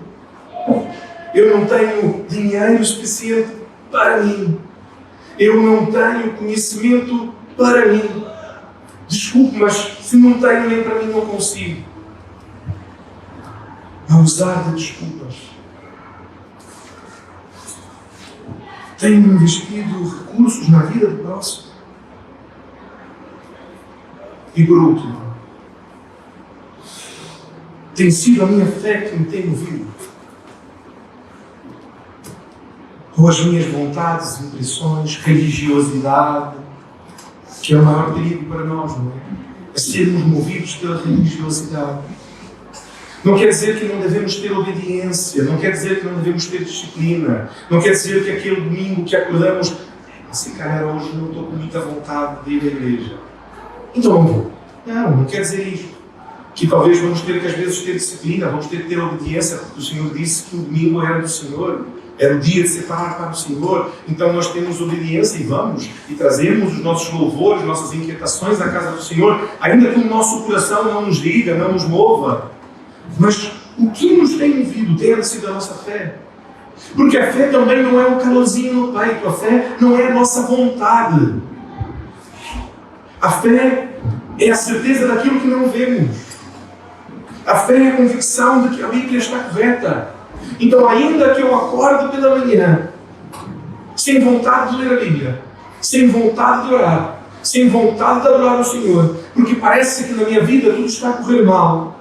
Speaker 1: Eu não tenho dinheiro suficiente para mim. Eu não tenho conhecimento para mim. Desculpe, mas se não tenho nem para mim, não consigo. A usar de desculpas. Tenho investido recursos na vida do próximo. E por último, tem sido a minha fé que me tem movido? Ou as minhas vontades, impressões, religiosidade, que é o maior perigo para nós, não é? A sermos movidos pela religiosidade. Não quer dizer que não devemos ter obediência, não quer dizer que não devemos ter disciplina, não quer dizer que aquele domingo que acordamos, se calhar hoje não estou com muita vontade de ir à igreja. Então não vou. Não quer dizer isto. Que talvez vamos ter que às vezes ter disciplina, vamos ter que ter obediência, porque o Senhor disse que o domingo era do Senhor, era o dia de separar para o Senhor. Então nós temos obediência e vamos, e trazemos os nossos louvores, nossas inquietações à casa do Senhor, ainda que o nosso coração não nos diga, não nos mova. Mas o que nos tem movido tem sido a nossa fé. Porque a fé também não é um calorzinho no peito, a fé não é a nossa vontade. A fé é a certeza daquilo que não vemos. A fé é a convicção de que a Bíblia está correta. Então, ainda que eu acorde pela manhã, sem vontade de ler a Bíblia, sem vontade de orar, sem vontade de adorar o Senhor, porque parece que na minha vida tudo está a correr mal,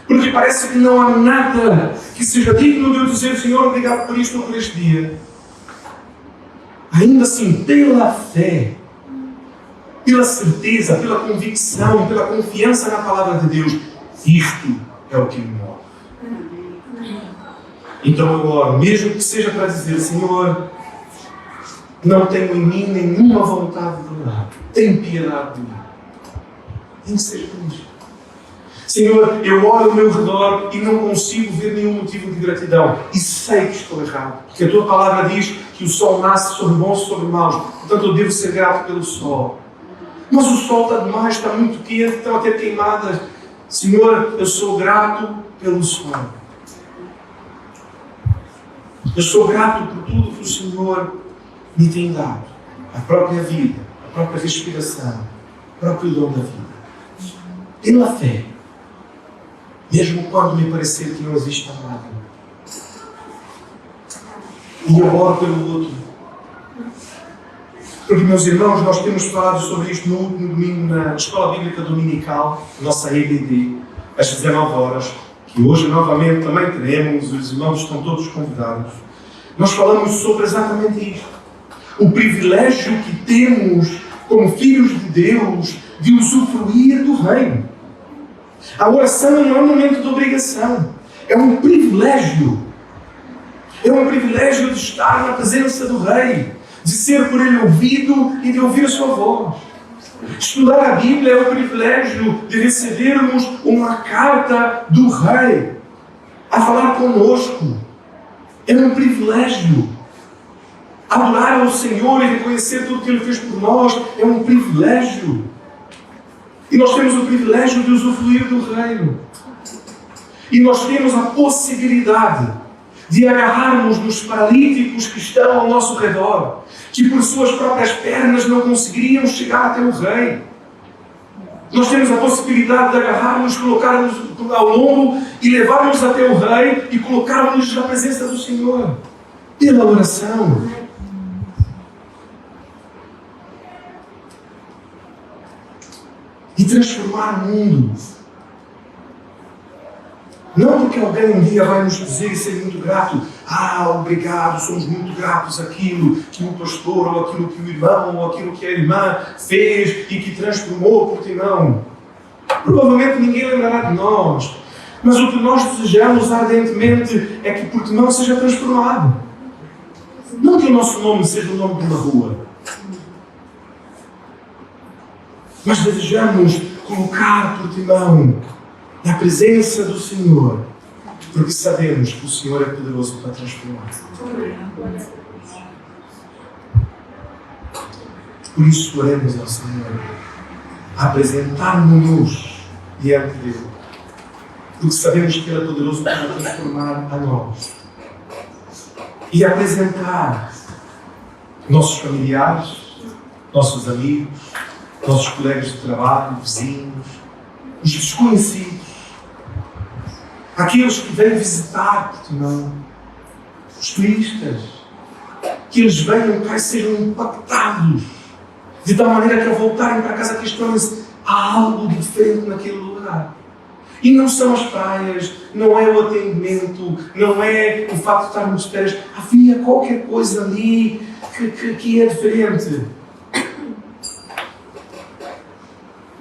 Speaker 1: porque parece que não há nada que seja digno de eu dizer, Senhor, obrigado por isto ou por este dia. Ainda assim, pela fé, pela certeza, pela convicção, pela confiança na palavra de Deus, isto é o que me move. Então eu oro, mesmo que seja para dizer, Senhor, não tenho em mim nenhuma vontade de orar, tem piedade de mim. Nem que seja por isso. Senhor, eu olho ao meu redor e não consigo ver nenhum motivo de gratidão. E sei que estou errado. Porque a tua palavra diz que o sol nasce sobre bons e sobre maus. Portanto, eu devo ser grato pelo sol. Mas o sol está demais, está muito quente, estão até queimadas. Senhor, eu sou grato pelo sol. Eu sou grato por tudo que o Senhor me tem dado. A própria vida, a própria respiração, o próprio dom da vida. Pela fé. Mesmo quando me parecer que não existe nada. E eu oro pelo outro. Porque, meus irmãos, nós temos falado sobre isto no último domingo na Escola Bíblica Dominical, nossa EBD, às 19 horas, que hoje novamente também teremos, os irmãos estão todos convidados. Nós falamos sobre exatamente isto. O privilégio que temos como filhos de Deus de usufruir do reino. A oração não é um momento de obrigação, é um privilégio. É um privilégio de estar na presença do Rei, de ser por Ele ouvido e de ouvir a sua voz. Estudar a Bíblia é o privilégio de recebermos uma carta do Rei a falar conosco. É um privilégio. Adorar ao Senhor e reconhecer tudo o que Ele fez por nós é um privilégio. E nós temos o privilégio de usufruir do reino. E nós temos a possibilidade de agarrarmos nos paralíticos que estão ao nosso redor, que por suas próprias pernas não conseguiriam chegar até o Rei. Nós temos a possibilidade de agarrarmos, colocarmos ao lombo e levarmos até o Rei e colocarmos na presença do Senhor. Pela oração. E transformar o mundo. Não porque alguém um dia vai nos dizer e ser muito grato. Obrigado, somos muito gratos àquilo que o pastor, ou aquilo que o irmão, ou aquilo que a irmã fez e que transformou por ti, não. Provavelmente ninguém lembrará de nós. Mas o que nós desejamos ardentemente é que Portimão seja transformado. Não que o nosso nome seja o nome de uma rua. mas desejamos colocar por timão na presença do Senhor, porque sabemos que o Senhor é poderoso para transformar. Por isso oremos ao Senhor, apresentarmos-nos diante dele, porque sabemos que Ele é poderoso para transformar a nós e apresentar nossos familiares, nossos amigos, nossos colegas de trabalho, vizinhos, os desconhecidos, aqueles que vêm visitar Portimão, os turistas, que eles venham cá e sejam impactados, de tal maneira que ao voltarem para casa que eles tornem-se algo diferente naquele lugar. E não são as praias, não é o atendimento, não é o facto de estarmos de férias. Havia qualquer coisa ali que é diferente.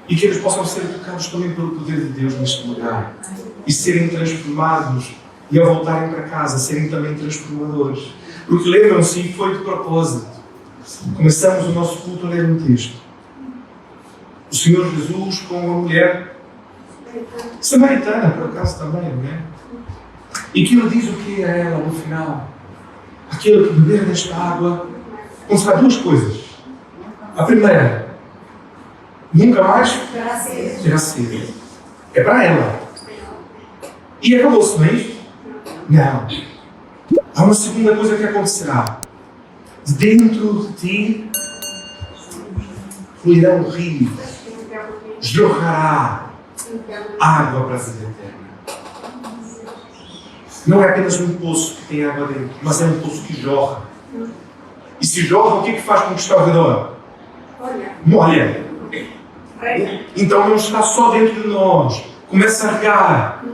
Speaker 1: E que eles possam ser tocados também pelo poder de Deus neste lugar. E serem transformados. E ao voltarem para casa, serem também transformadores. Porque lembram-se, e foi de propósito. Começamos o nosso culto a ler um texto. O Senhor Jesus com uma mulher samaritana, por acaso também, não é? E que Ele diz o que é ela no final. Aquele que beber desta água, conserva duas coisas. A primeira, nunca mais terá sede. É para ela. E acabou-se, não é isto? Não. Há uma segunda coisa que acontecerá. De dentro de ti fluirão rios, jorrará água para a vida eterna. Não é apenas um poço que tem água dentro, mas é um poço que jorra. E se jorra, o que é que faz com o que está ao redor? Molha. Então não está só dentro de nós, começa a regar.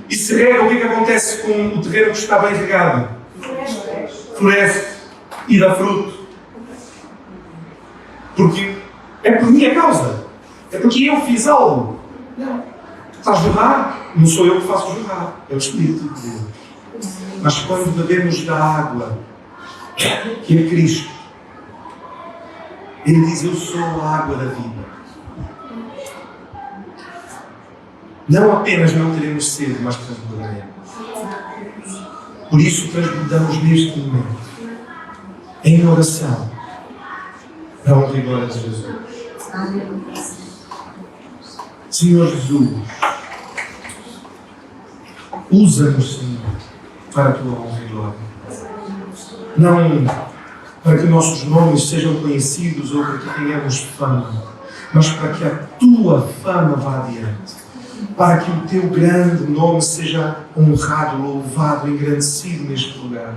Speaker 1: E se rega, o que é que acontece com o terreno que está bem regado? Floresce e dá fruto. Porque é por minha causa. É porque eu fiz algo. Não. Está a jorrar? Não sou eu que faço jorrar. É o Espírito de Deus. Mas quando bebemos da água, que é Cristo, Ele diz: eu sou a água da vida. Não apenas não teremos sede, mas transbordaremos. Por isso transbordamos neste momento, em oração, para a honra e glória de Jesus. Senhor Jesus, usa-nos, Senhor, para a tua honra e glória. Não para que nossos nomes sejam conhecidos ou para que tenhamos fama, mas para que a tua fama vá adiante. Para que o teu grande nome seja honrado, louvado, engrandecido neste lugar.